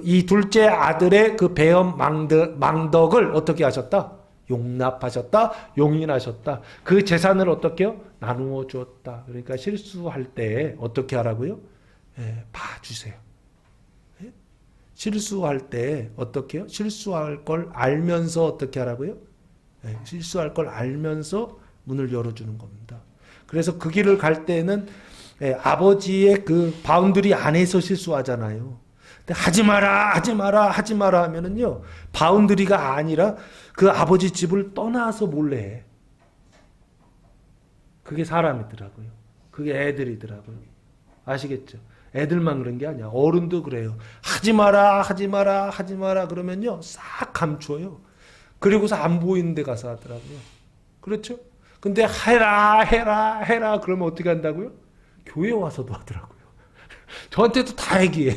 이 둘째 아들의 그 배엄 망덕을 어떻게 하셨다? 용납하셨다, 용인하셨다. 그 재산을 어떻게 해요? 나누어 주었다. 그러니까 실수할 때 어떻게 하라고요? 봐주세요. 실수할 때 어떻게 해요? 실수할 걸 알면서 어떻게 하라고요? 실수할 걸 알면서 문을 열어주는 겁니다. 그래서 그 길을 갈 때는 아버지의 그 바운드리 안에서 실수하잖아요. 근데 하지 마라, 하지 마라, 하지 마라 하면은요, 바운드리가 아니라 그 아버지 집을 떠나서 몰래 해. 그게 사람이더라고요. 그게 애들이더라고요. 아시겠죠? 애들만 그런 게 아니야. 어른도 그래요. 하지 마라, 하지 마라, 하지 마라 그러면요, 싹 감춰요. 그리고서 안 보이는 데 가서 하더라고요. 그렇죠? 근데 해라, 해라, 해라 그러면 어떻게 한다고요? 교회 와서도 하더라고요. 저한테도 다 얘기해.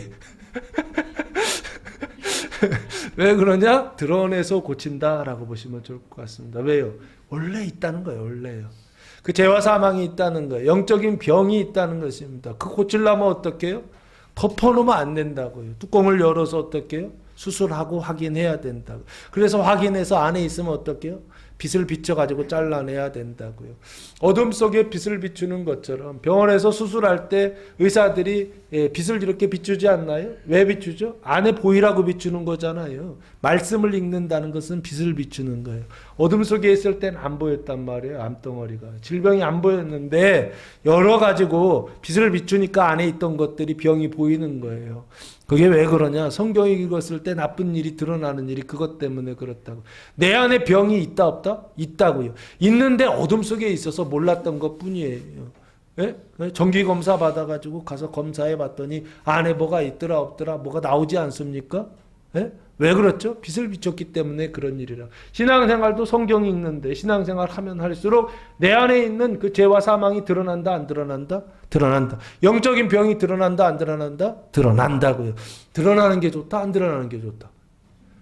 왜 그러냐? 드러내서 고친다라고 보시면 좋을 것 같습니다. 왜요? 원래 있다는 거예요. 원래요. 그 죄와 사망이 있다는 거예요. 영적인 병이 있다는 것입니다. 그 고치려면 어떻게 해요? 덮어놓으면 안 된다고요. 뚜껑을 열어서 어떻게 해요? 수술하고 확인해야 된다고. 그래서 확인해서 안에 있으면 어떻게 해요? 빛을 비춰가지고 잘라내야 된다고요. 어둠 속에 빛을 비추는 것처럼 병원에서 수술할 때 의사들이 빛을 이렇게 비추지 않나요? 왜 비추죠? 안에 보이라고 비추는 거잖아요. 말씀을 읽는다는 것은 빛을 비추는 거예요. 어둠 속에 있을 땐 안 보였단 말이에요. 암덩어리가. 질병이 안 보였는데 열어가지고 빛을 비추니까 안에 있던 것들이 병이 보이는 거예요. 그게 왜 그러냐? 성경이 읽었을 때 나쁜 일이 드러나는 일이 그것 때문에 그렇다고. 내 안에 병이 있다 없다? 있다고요. 있는데 어둠 속에 있어서 몰랐던 것 뿐이에요. 예? 정기검사 받아가지고 가서 검사해 봤더니 안에 뭐가 있더라 없더라 뭐가 나오지 않습니까? 예? 왜 그렇죠? 빛을 비췄기 때문에 그런 일이라. 신앙생활도 성경 읽는데 신앙생활 하면 할수록 내 안에 있는 그 죄와 사망이 드러난다 안 드러난다? 드러난다. 영적인 병이 드러난다 안 드러난다? 드러난다고요. 드러나는 게 좋다 안 드러나는 게 좋다?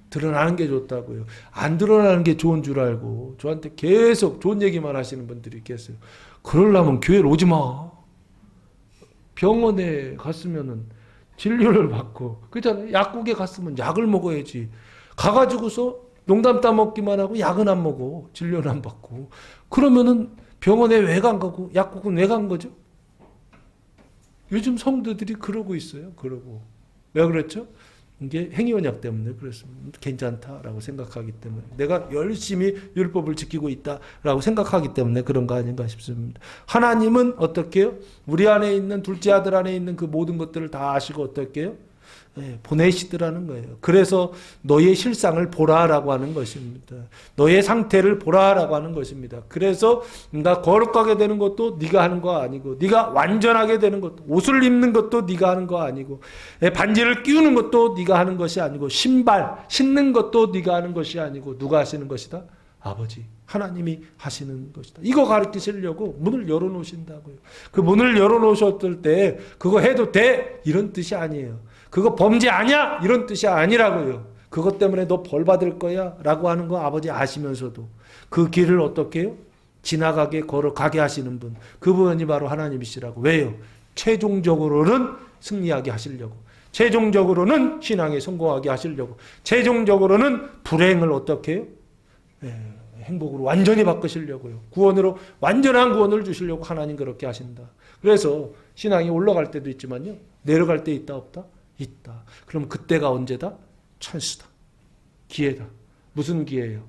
드러나는 게 좋다고요. 안 드러나는 게 좋은 줄 알고 저한테 계속 좋은 얘기만 하시는 분들이 계세요. 그러려면 교회를 오지 마. 병원에 갔으면은 진료를 받고, 그렇잖아요. 약국에 갔으면 약을 먹어야지. 가가지고서 농담 따먹기만 하고 약은 안 먹어. 진료는 안 받고. 그러면은 병원에 왜 간 거고 약국은 왜 간 거죠? 요즘 성도들이 그러고 있어요. 그러고. 왜 그렇죠? 이게 행위언약 때문에 그렇습니다. 괜찮다라고 생각하기 때문에 내가 열심히 율법을 지키고 있다라고 생각하기 때문에 그런 거 아닌가 싶습니다. 하나님은 어떻게 해요? 우리 안에 있는 둘째 아들 안에 있는 그 모든 것들을 다 아시고 어떻게 해요? 보내시더라는 거예요. 그래서 너의 실상을 보라라고 하는 것입니다. 너의 상태를 보라라고 하는 것입니다. 그래서 네가 거룩하게 되는 것도 네가 하는 거 아니고, 네가 완전하게 되는 것도, 옷을 입는 것도 네가 하는 거 아니고, 반지를 끼우는 것도 네가 하는 것이 아니고, 신발 신는 것도 네가 하는 것이 아니고, 누가 하시는 것이다? 아버지 하나님이 하시는 것이다. 이거 가르치시려고 문을 열어놓으신다고요. 그 문을 열어놓으셨을 때 그거 해도 돼? 이런 뜻이 아니에요. 그거 범죄 아니야? 이런 뜻이 아니라고요. 그것 때문에 너 벌 받을 거야 라고 하는 거 아버지 아시면서도 그 길을 어떻게 해요? 지나가게 걸어가게 하시는 분, 그분이 바로 하나님이시라고. 왜요? 최종적으로는 승리하게 하시려고, 최종적으로는 신앙에 성공하게 하시려고, 최종적으로는 불행을 어떻게 해요? 행복으로 완전히 바꾸시려고요. 구원으로 완전한 구원을 주시려고 하나님 그렇게 하신다. 그래서 신앙이 올라갈 때도 있지만요, 내려갈 때 있다 없다? 있다. 그럼 그때가 언제다? 찬스다. 기회다. 무슨 기회예요?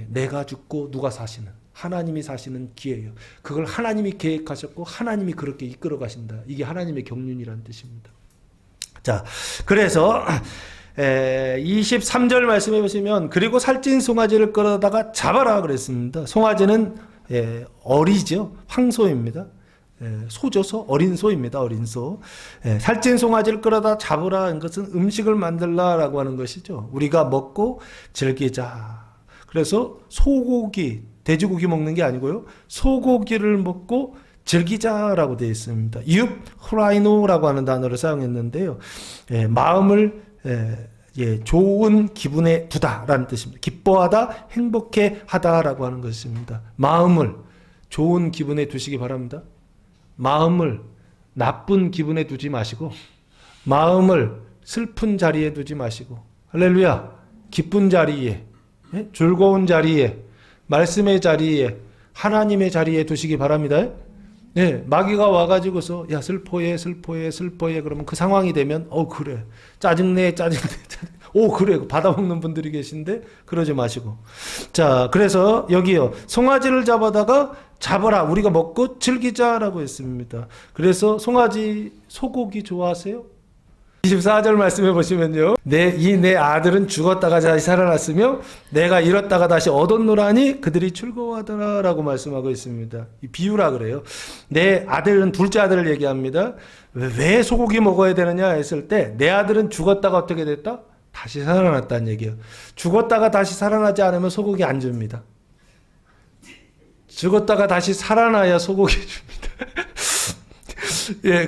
내가 죽고 누가 사시는 하나님이 사시는 기회예요. 그걸 하나님이 계획하셨고 하나님이 그렇게 이끌어 가신다. 이게 하나님의 경륜이라는 뜻입니다. 자, 그래서 23절 말씀해 보시면 그리고 살찐 송아지를 끌어다가 잡아라 그랬습니다. 송아지는 어리죠. 황소입니다. 소죠. 어린 소입니다. 어린 소. 살찐 송아지를 끌어다 잡으라 는 것은 음식을 만들라라고 하는 것이죠. 우리가 먹고 즐기자. 그래서 소고기, 돼지고기 먹는 게 아니고요. 소고기를 먹고 즐기자라고 되어 있습니다. 이웃 후라이노라고 하는 단어를 사용했는데요. 마음을 좋은 기분에 두다라는 뜻입니다. 기뻐하다, 행복해 하다라고 하는 것입니다. 마음을 좋은 기분에 두시기 바랍니다. 마음을 나쁜 기분에 두지 마시고 마음을 슬픈 자리에 두지 마시고 할렐루야, 기쁜 자리에, 즐거운 자리에, 말씀의 자리에, 하나님의 자리에 두시기 바랍니다. 마귀가 와가지고서 야 슬퍼해 그러면 그 상황이 되면 그래 짜증내 그래 받아먹는 분들이 계신데 그러지 마시고, 자, 그래서 여기요 송아지를 잡아다가 잡아라, 우리가 먹고 즐기자라고 했습니다. 그래서 송아지, 소고기 좋아하세요? 24절 말씀해 보시면요, 내 아들은 죽었다가 다시 살아났으며 내가 잃었다가 다시 얻었노라니 그들이 즐거워하더라라고 말씀하고 있습니다. 이 비유라 그래요. 내 아들은, 둘째 아들을 얘기합니다. 왜 소고기 먹어야 되느냐 했을 때 내 아들은 죽었다가 어떻게 됐다? 다시 살아났다는 얘기예요. 죽었다가 다시 살아나지 않으면 소고기 안 줍니다. 죽었다가 다시 살아나야 소고기 줍니다.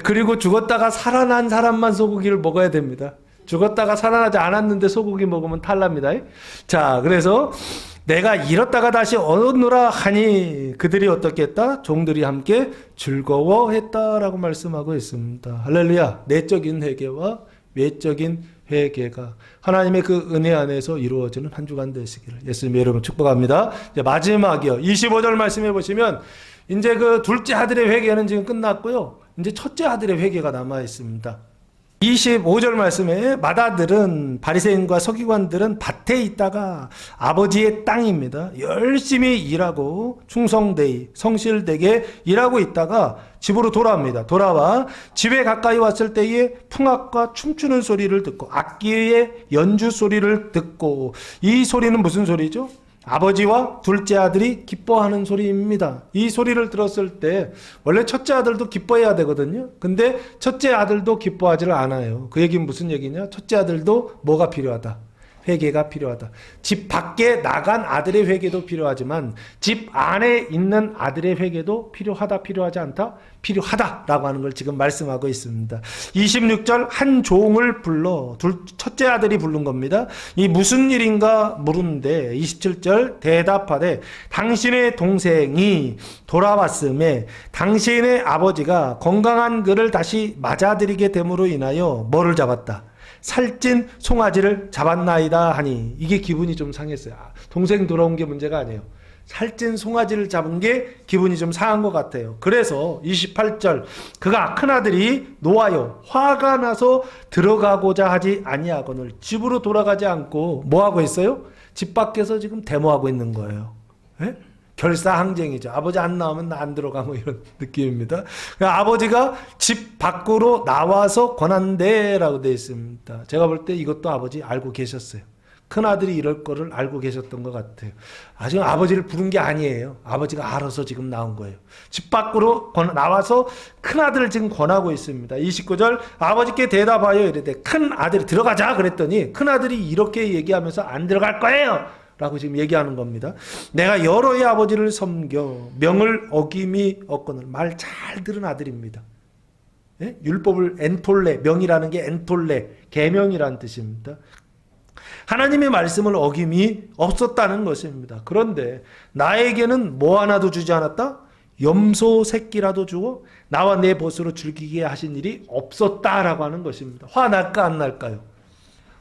그리고 죽었다가 살아난 사람만 소고기를 먹어야 됩니다. 죽었다가 살아나지 않았는데 소고기 먹으면 탈납니다. 자, 그래서 내가 잃었다가 다시 얻었노라 하니 그들이 어떻게 했다? 종들이 함께 즐거워했다라고 말씀하고 있습니다. 할렐루야. 내적인 회개와 외적인 회개가 하나님의 그 은혜 안에서 이루어지는 한 주간 되시기를 예수님의 이름으로 축복합니다. 이제 마지막이요. 25절 말씀해 보시면 이제 그 둘째 아들의 회개는 지금 끝났고요. 이제 첫째 아들의 회개가 남아 있습니다. 25절 말씀에 맏아들은, 바리새인과 서기관들은 밭에 있다가 아버지의 땅입니다. 열심히 일하고 충성되이 성실되게 일하고 있다가 집으로 돌아옵니다. 돌아와 집에 가까이 왔을 때에 풍악과 춤추는 소리를 듣고 악기의 연주 소리를 듣고, 이 소리는 무슨 소리죠? 아버지와 둘째 아들이 기뻐하는 소리입니다. 이 소리를 들었을 때 원래 첫째 아들도 기뻐해야 되거든요. 근데 첫째 아들도 기뻐하지를 않아요. 그 얘기는 무슨 얘기냐? 첫째 아들도 뭐가 필요하다? 회개가 필요하다. 집 밖에 나간 아들의 회개도 필요하지만 집 안에 있는 아들의 회개도 필요하다, 필요하지 않다? 필요하다라고 하는 걸 지금 말씀하고 있습니다. 26절 한 종을 불러, 첫째 아들이 부른 겁니다. 이 무슨 일인가 물은데 27절 대답하되 당신의 동생이 돌아왔음에 당신의 아버지가 건강한 그를 다시 맞아들이게 됨으로 인하여 뭐를 잡았다? 살찐 송아지를 잡았나이다 하니, 이게 기분이 좀 상했어요. 동생 돌아온 게 문제가 아니에요. 살찐 송아지를 잡은 게 기분이 좀 상한 것 같아요. 그래서 28절 그가 큰아들이 노하여 화가 나서 들어가고자 하지 아니하거늘 집으로 돌아가지 않고 뭐하고 있어요? 집 밖에서 지금 데모하고 있는 거예요. 결사항쟁이죠. 아버지 안 나오면 나 안 들어가, 뭐 이런 느낌입니다. 아버지가 집 밖으로 나와서 권한대라고 되어 있습니다. 제가 볼 때 이것도 아버지 알고 계셨어요. 큰아들이 이럴 거를 알고 계셨던 것 같아요. 아직 아버지를 부른 게 아니에요. 아버지가 알아서 지금 나온 거예요. 집 밖으로 나와서 큰아들을 지금 권하고 있습니다. 29절 아버지께 대답하여 이르되 큰아들이 들어가자 그랬더니 큰아들이 이렇게 얘기하면서 안 들어갈 거예요 라고 지금 얘기하는 겁니다. 내가 여러의 아버지를 섬겨 명을 어김이 없거늘. 말 잘 들은 아들입니다. 율법을 엔톨레, 명이라는 게 엔톨레, 계명이라는 뜻입니다. 하나님의 말씀을 어김이 없었다는 것입니다. 그런데 나에게는 뭐 하나도 주지 않았다? 염소 새끼라도 주고 나와 내 벗으로 즐기게 하신 일이 없었다라고 하는 것입니다. 화날까 안 날까요?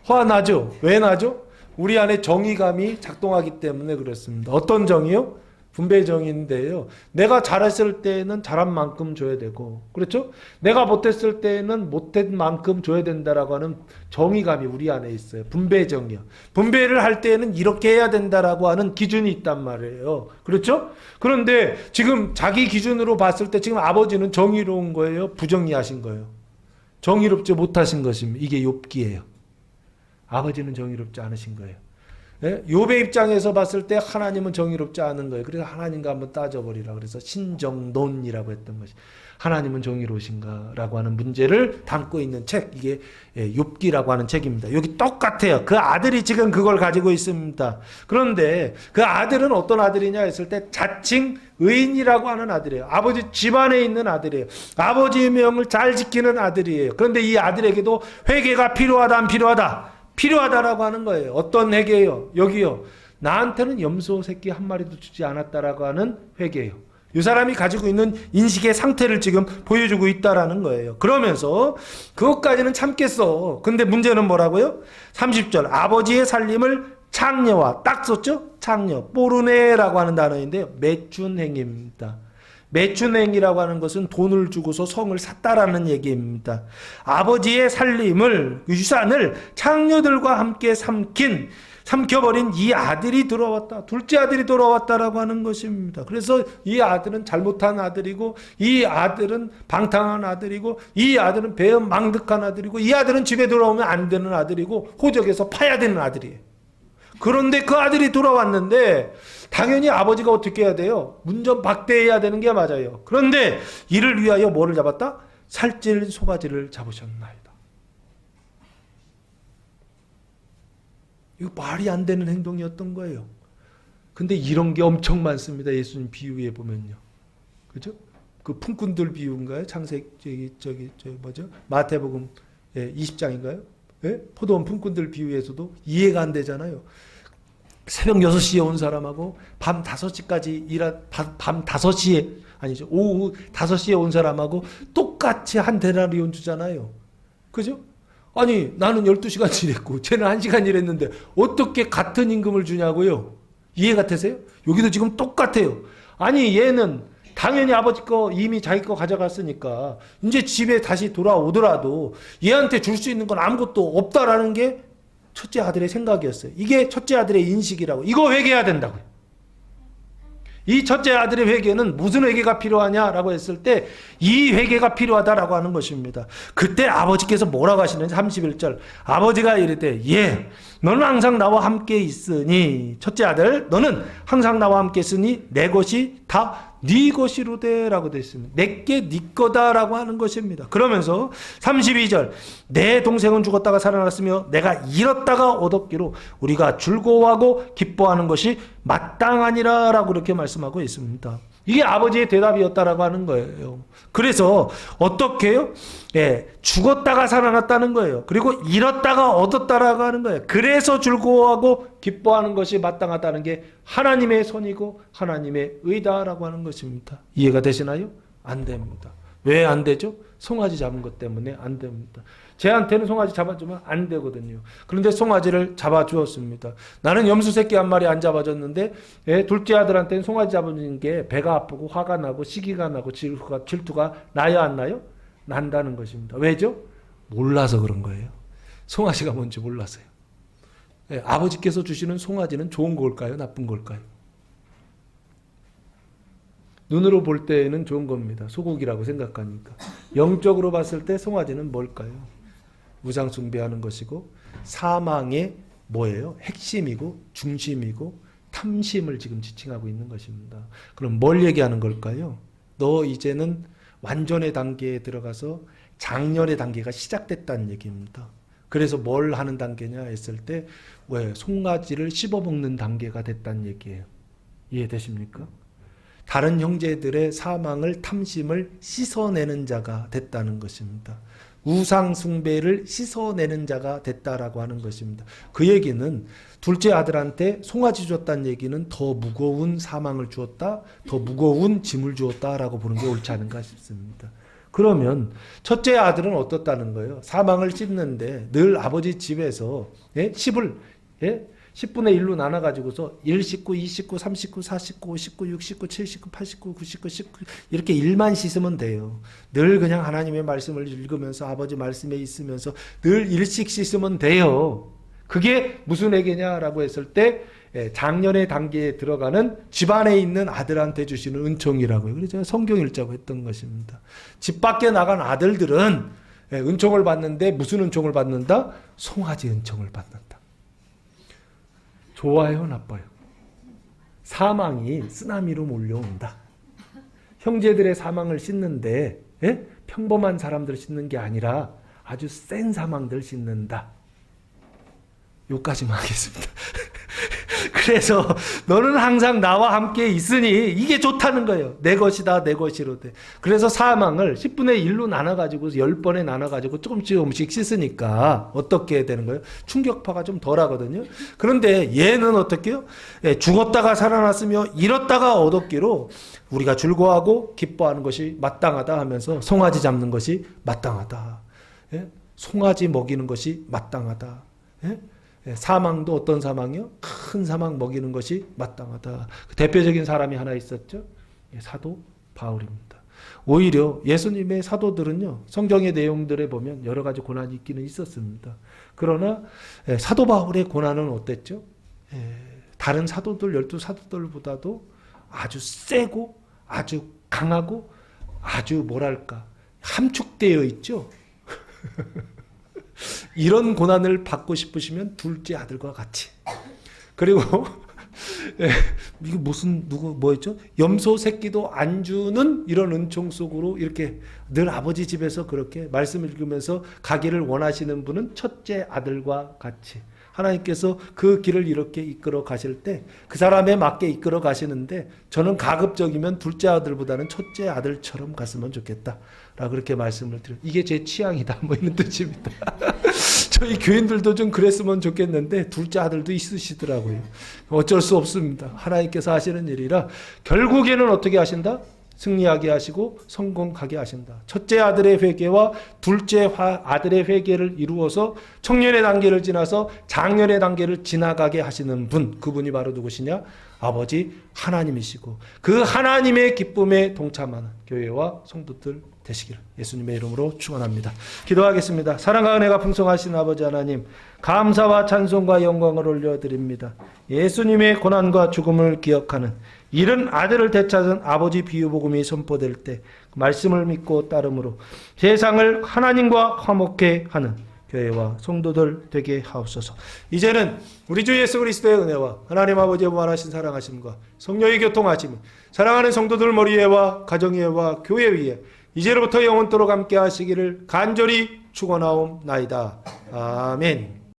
화나죠. 왜 나죠? 우리 안에 정의감이 작동하기 때문에 그렇습니다. 어떤 정의요? 분배정인데요. 내가 잘했을 때는 잘한 만큼 줘야 되고, 그렇죠? 내가 못했을 때는 못한 만큼 줘야 된다라고 하는 정의감이 우리 안에 있어요. 분배정이요. 분배를 할 때는 이렇게 해야 된다라고 하는 기준이 있단 말이에요. 그렇죠? 그런데 지금 자기 기준으로 봤을 때 지금 아버지는 정의로운 거예요? 부정의하신 거예요? 정의롭지 못하신 것입니다. 이게 욥기예요. 아버지는 정의롭지 않으신 거예요. 예? 욥의 입장에서 봤을 때 하나님은 정의롭지 않은 거예요. 그래서 하나님과 한번 따져버리라. 그래서 신정론이라고 했던 것이 하나님은 정의로우신가라고 하는 문제를 담고 있는 책, 이게 욥기라고 하는 책입니다. 여기 똑같아요. 그 아들이 지금 그걸 가지고 있습니다. 그런데 그 아들은 어떤 아들이냐 했을 때 자칭 의인이라고 하는 아들이에요. 아버지 집안에 있는 아들이에요. 아버지의 명을 잘 지키는 아들이에요. 그런데 이 아들에게도 회개가 필요하다, 안 필요하다? 필요하다라고 하는 거예요. 어떤 회개예요? 여기요. 나한테는 염소 새끼 한 마리도 주지 않았다라고 하는 회개예요. 이 사람이 가지고 있는 인식의 상태를 지금 보여주고 있다라는 거예요. 그러면서 그것까지는 참겠어. 근데 문제는 뭐라고요? 30절. 아버지의 살림을 창녀와, 딱 썼죠? 창녀. 포르네라고 하는 단어인데요. 매춘행입니다. 매춘행이라고 하는 것은 돈을 주고서 성을 샀다라는 얘기입니다. 아버지의 살림을, 유산을 창녀들과 함께 삼켜버린 이 아들이 돌아왔다. 둘째 아들이 돌아왔다라고 하는 것입니다. 그래서 이 아들은 잘못한 아들이고, 이 아들은 방탕한 아들이고, 이 아들은 배은망덕한 아들이고, 이 아들은 집에 돌아오면 안 되는 아들이고, 호적에서 파야 되는 아들이에요. 그런데 그 아들이 돌아왔는데 당연히 아버지가 어떻게 해야 돼요? 문전박대해야 되는 게 맞아요. 그런데 이를 위하여 뭐를 잡았다? 살찔 소가지를 잡으셨나이다. 이거 말이 안 되는 행동이었던 거예요. 근데 이런 게 엄청 많습니다. 예수님 비유에 보면요. 그죠? 그 품꾼들 비유인가요? 창세기 뭐죠? 마태복음 20장인가요? 예? 포도원 품꾼들 비유에서도 이해가 안 되잖아요. 새벽 6시에 온 사람하고 밤 5시까지 밤 5시에, 아니죠. 오후 5시에 온 사람하고 똑같이 한 데나리온 주잖아요. 그죠? 아니, 나는 12시간 일했고, 쟤는 1시간 일했는데, 어떻게 같은 임금을 주냐고요? 이해가 되세요? 여기도 지금 똑같아요. 아니, 얘는 당연히 아버지 거 이미 자기 거 가져갔으니까 이제 집에 다시 돌아오더라도 얘한테 줄 수 있는 건 아무것도 없다라는 게 첫째 아들의 생각이었어요. 이게 첫째 아들의 인식이라고. 이거 회개해야 된다고요. 이 첫째 아들의 회개는 무슨 회개가 필요하냐라고 했을 때 이 회개가 필요하다라고 하는 것입니다. 그때 아버지께서 뭐라고 하시는지 31절. 아버지가 이르되 예, 너는 항상 나와 함께 있으니, 첫째 아들 너는 항상 나와 함께 있으니 내 것이 다 네 것이로되 라고 되어 있습니다. 내게 네 거다라고 하는 것입니다. 그러면서 32절. 내 동생은 죽었다가 살아났으며 내가 잃었다가 얻었기로 우리가 즐거워하고 기뻐하는 것이 마땅하니라 라고 이렇게 말씀하고 있습니다. 이게 아버지의 대답이었다라고 하는 거예요. 그래서 어떻게 해요? 예, 죽었다가 살아났다는 거예요. 그리고 잃었다가 얻었다라고 하는 거예요. 그래서 즐거워하고 기뻐하는 것이 마땅하다는 게 하나님의 손이고 하나님의 의다라고 하는 것입니다. 이해가 되시나요? 안 됩니다. 왜 안 되죠? 송아지 잡은 것 때문에 안 됩니다. 쟤한테는 송아지 잡아주면 안 되거든요. 그런데 송아지를 잡아주었습니다. 나는 염소 새끼 한 마리 안 잡아줬는데 둘째 아들한테는 송아지 잡아준 게 배가 아프고 화가 나고 시기가 나고 질투가 나야 안 나요? 난다는 것입니다. 왜죠? 몰라서 그런 거예요. 송아지가 뭔지 몰라서요. 아버지께서 주시는 송아지는 좋은 걸까요? 나쁜 걸까요? 눈으로 볼 때는 좋은 겁니다. 소고기라고 생각하니까. 영적으로 봤을 때 송아지는 뭘까요? 우상 숭배하는 것이고 사망의 뭐예요? 핵심이고 중심이고 탐심을 지금 지칭하고 있는 것입니다. 그럼 뭘 얘기하는 걸까요? 너 이제는 완전의 단계에 들어가서 장렬의 단계가 시작됐다는 얘기입니다. 그래서 뭘 하는 단계냐 했을 때 왜 송아지를 씹어먹는 단계가 됐다는 얘기예요. 이해되십니까? 다른 형제들의 사망을, 탐심을 씻어내는 자가 됐다는 것입니다. 우상 숭배를 씻어내는 자가 됐다라고 하는 것입니다. 그 얘기는 둘째 아들한테 송아지 줬다는 얘기는 더 무거운 사망을 주었다, 더 무거운 짐을 주었다라고 보는 게 옳지 않은가 싶습니다. 그러면 첫째 아들은 어떻다는 거예요? 사망을 씹는데 늘 아버지 집에서 씹을 10분의 1로 나눠가지고서 1식구, 2식구, 3식구, 4식구, 5식구, 6식구, 7식구, 8식구, 9식구, 10식구 이렇게 1만 씻으면 돼요. 늘 그냥 하나님의 말씀을 읽으면서 아버지 말씀에 있으면서 늘 1씩 씻으면 돼요. 그게 무슨 회개냐라고 했을 때 장년의 단계에 들어가는 집안에 있는 아들한테 주시는 은총이라고요. 그래서 제가 성경 읽자고 했던 것입니다. 집 밖에 나간 아들들은 은총을 받는데 무슨 은총을 받는다? 송아지 은총을 받는다. 좋아요, 나빠요? 사망이 쓰나미로 몰려온다. 형제들의 사망을 씻는데 평범한 사람들 씻는 게 아니라 아주 센 사망들 씻는다. 요까지만 하겠습니다. 그래서 너는 항상 나와 함께 있으니 이게 좋다는 거예요. 내 것이다, 내 것이로되. 그래서 사망을 10분의 1로 나눠가지고 10번에 나눠가지고 조금씩 씻으니까 어떻게 되는 거예요? 충격파가 좀 덜 하거든요. 그런데 얘는 어떻게 해요? 죽었다가 살아났으며 잃었다가 얻었기로 우리가 즐거워하고 기뻐하는 것이 마땅하다 하면서 송아지 잡는 것이 마땅하다. 송아지 먹이는 것이 마땅하다. 사망도 어떤 사망이요? 큰 사망 먹이는 것이 마땅하다. 대표적인 사람이 하나 있었죠. 사도 바울입니다. 오히려 예수님의 사도들은요, 성경의 내용들에 보면 여러 가지 고난이 있기는 있었습니다. 그러나 사도 바울의 고난은 어땠죠? 다른 사도들, 12사도들보다도 아주 세고 아주 강하고 아주 뭐랄까 함축되어 있죠. 이런 고난을 받고 싶으시면 둘째 아들과 같이. 그리고 이게 뭐였죠? 염소 새끼도 안 주는 이런 은총 속으로 이렇게 늘 아버지 집에서 그렇게 말씀 읽으면서 가기를 원하시는 분은 첫째 아들과 같이. 하나님께서 그 길을 이렇게 이끌어 가실 때 그 사람에 맞게 이끌어 가시는데 저는 가급적이면 둘째 아들보다는 첫째 아들처럼 갔으면 좋겠다. 라고 그렇게 말씀을 드려요. 이게 제 취향이다. 뭐 이런 뜻입니다. 저희 교인들도 좀 그랬으면 좋겠는데 둘째 아들도 있으시더라고요. 어쩔 수 없습니다. 하나님께서 하시는 일이라 결국에는 어떻게 하신다? 승리하게 하시고 성공하게 하신다. 첫째 아들의 회개와 둘째 아들의 회개를 이루어서 청년의 단계를 지나서 장년의 단계를 지나가게 하시는 분, 그분이 바로 누구시냐? 아버지 하나님이시고 그 하나님의 기쁨에 동참하는 교회와 성도들 되시기를 예수님의 이름으로 축원합니다. 기도하겠습니다. 사랑과 은혜가 풍성하신 아버지 하나님, 감사와 찬송과 영광을 올려드립니다. 예수님의 고난과 죽음을 기억하는 이른 아들을 되찾은 아버지 비유복음이 선포될 때 말씀을 믿고 따름으로 세상을 하나님과 화목해 하는 교회와 성도들 되게 하옵소서. 이제는 우리 주 예수 그리스도의 은혜와 하나님 아버지의 무한하신 사랑하심과 성령의 교통하심이 사랑하는 성도들 머리 위에와 가정 위에와 교회 위에 이제로부터 영원토록 함께 하시기를 간절히 축원하옵나이다. 아멘.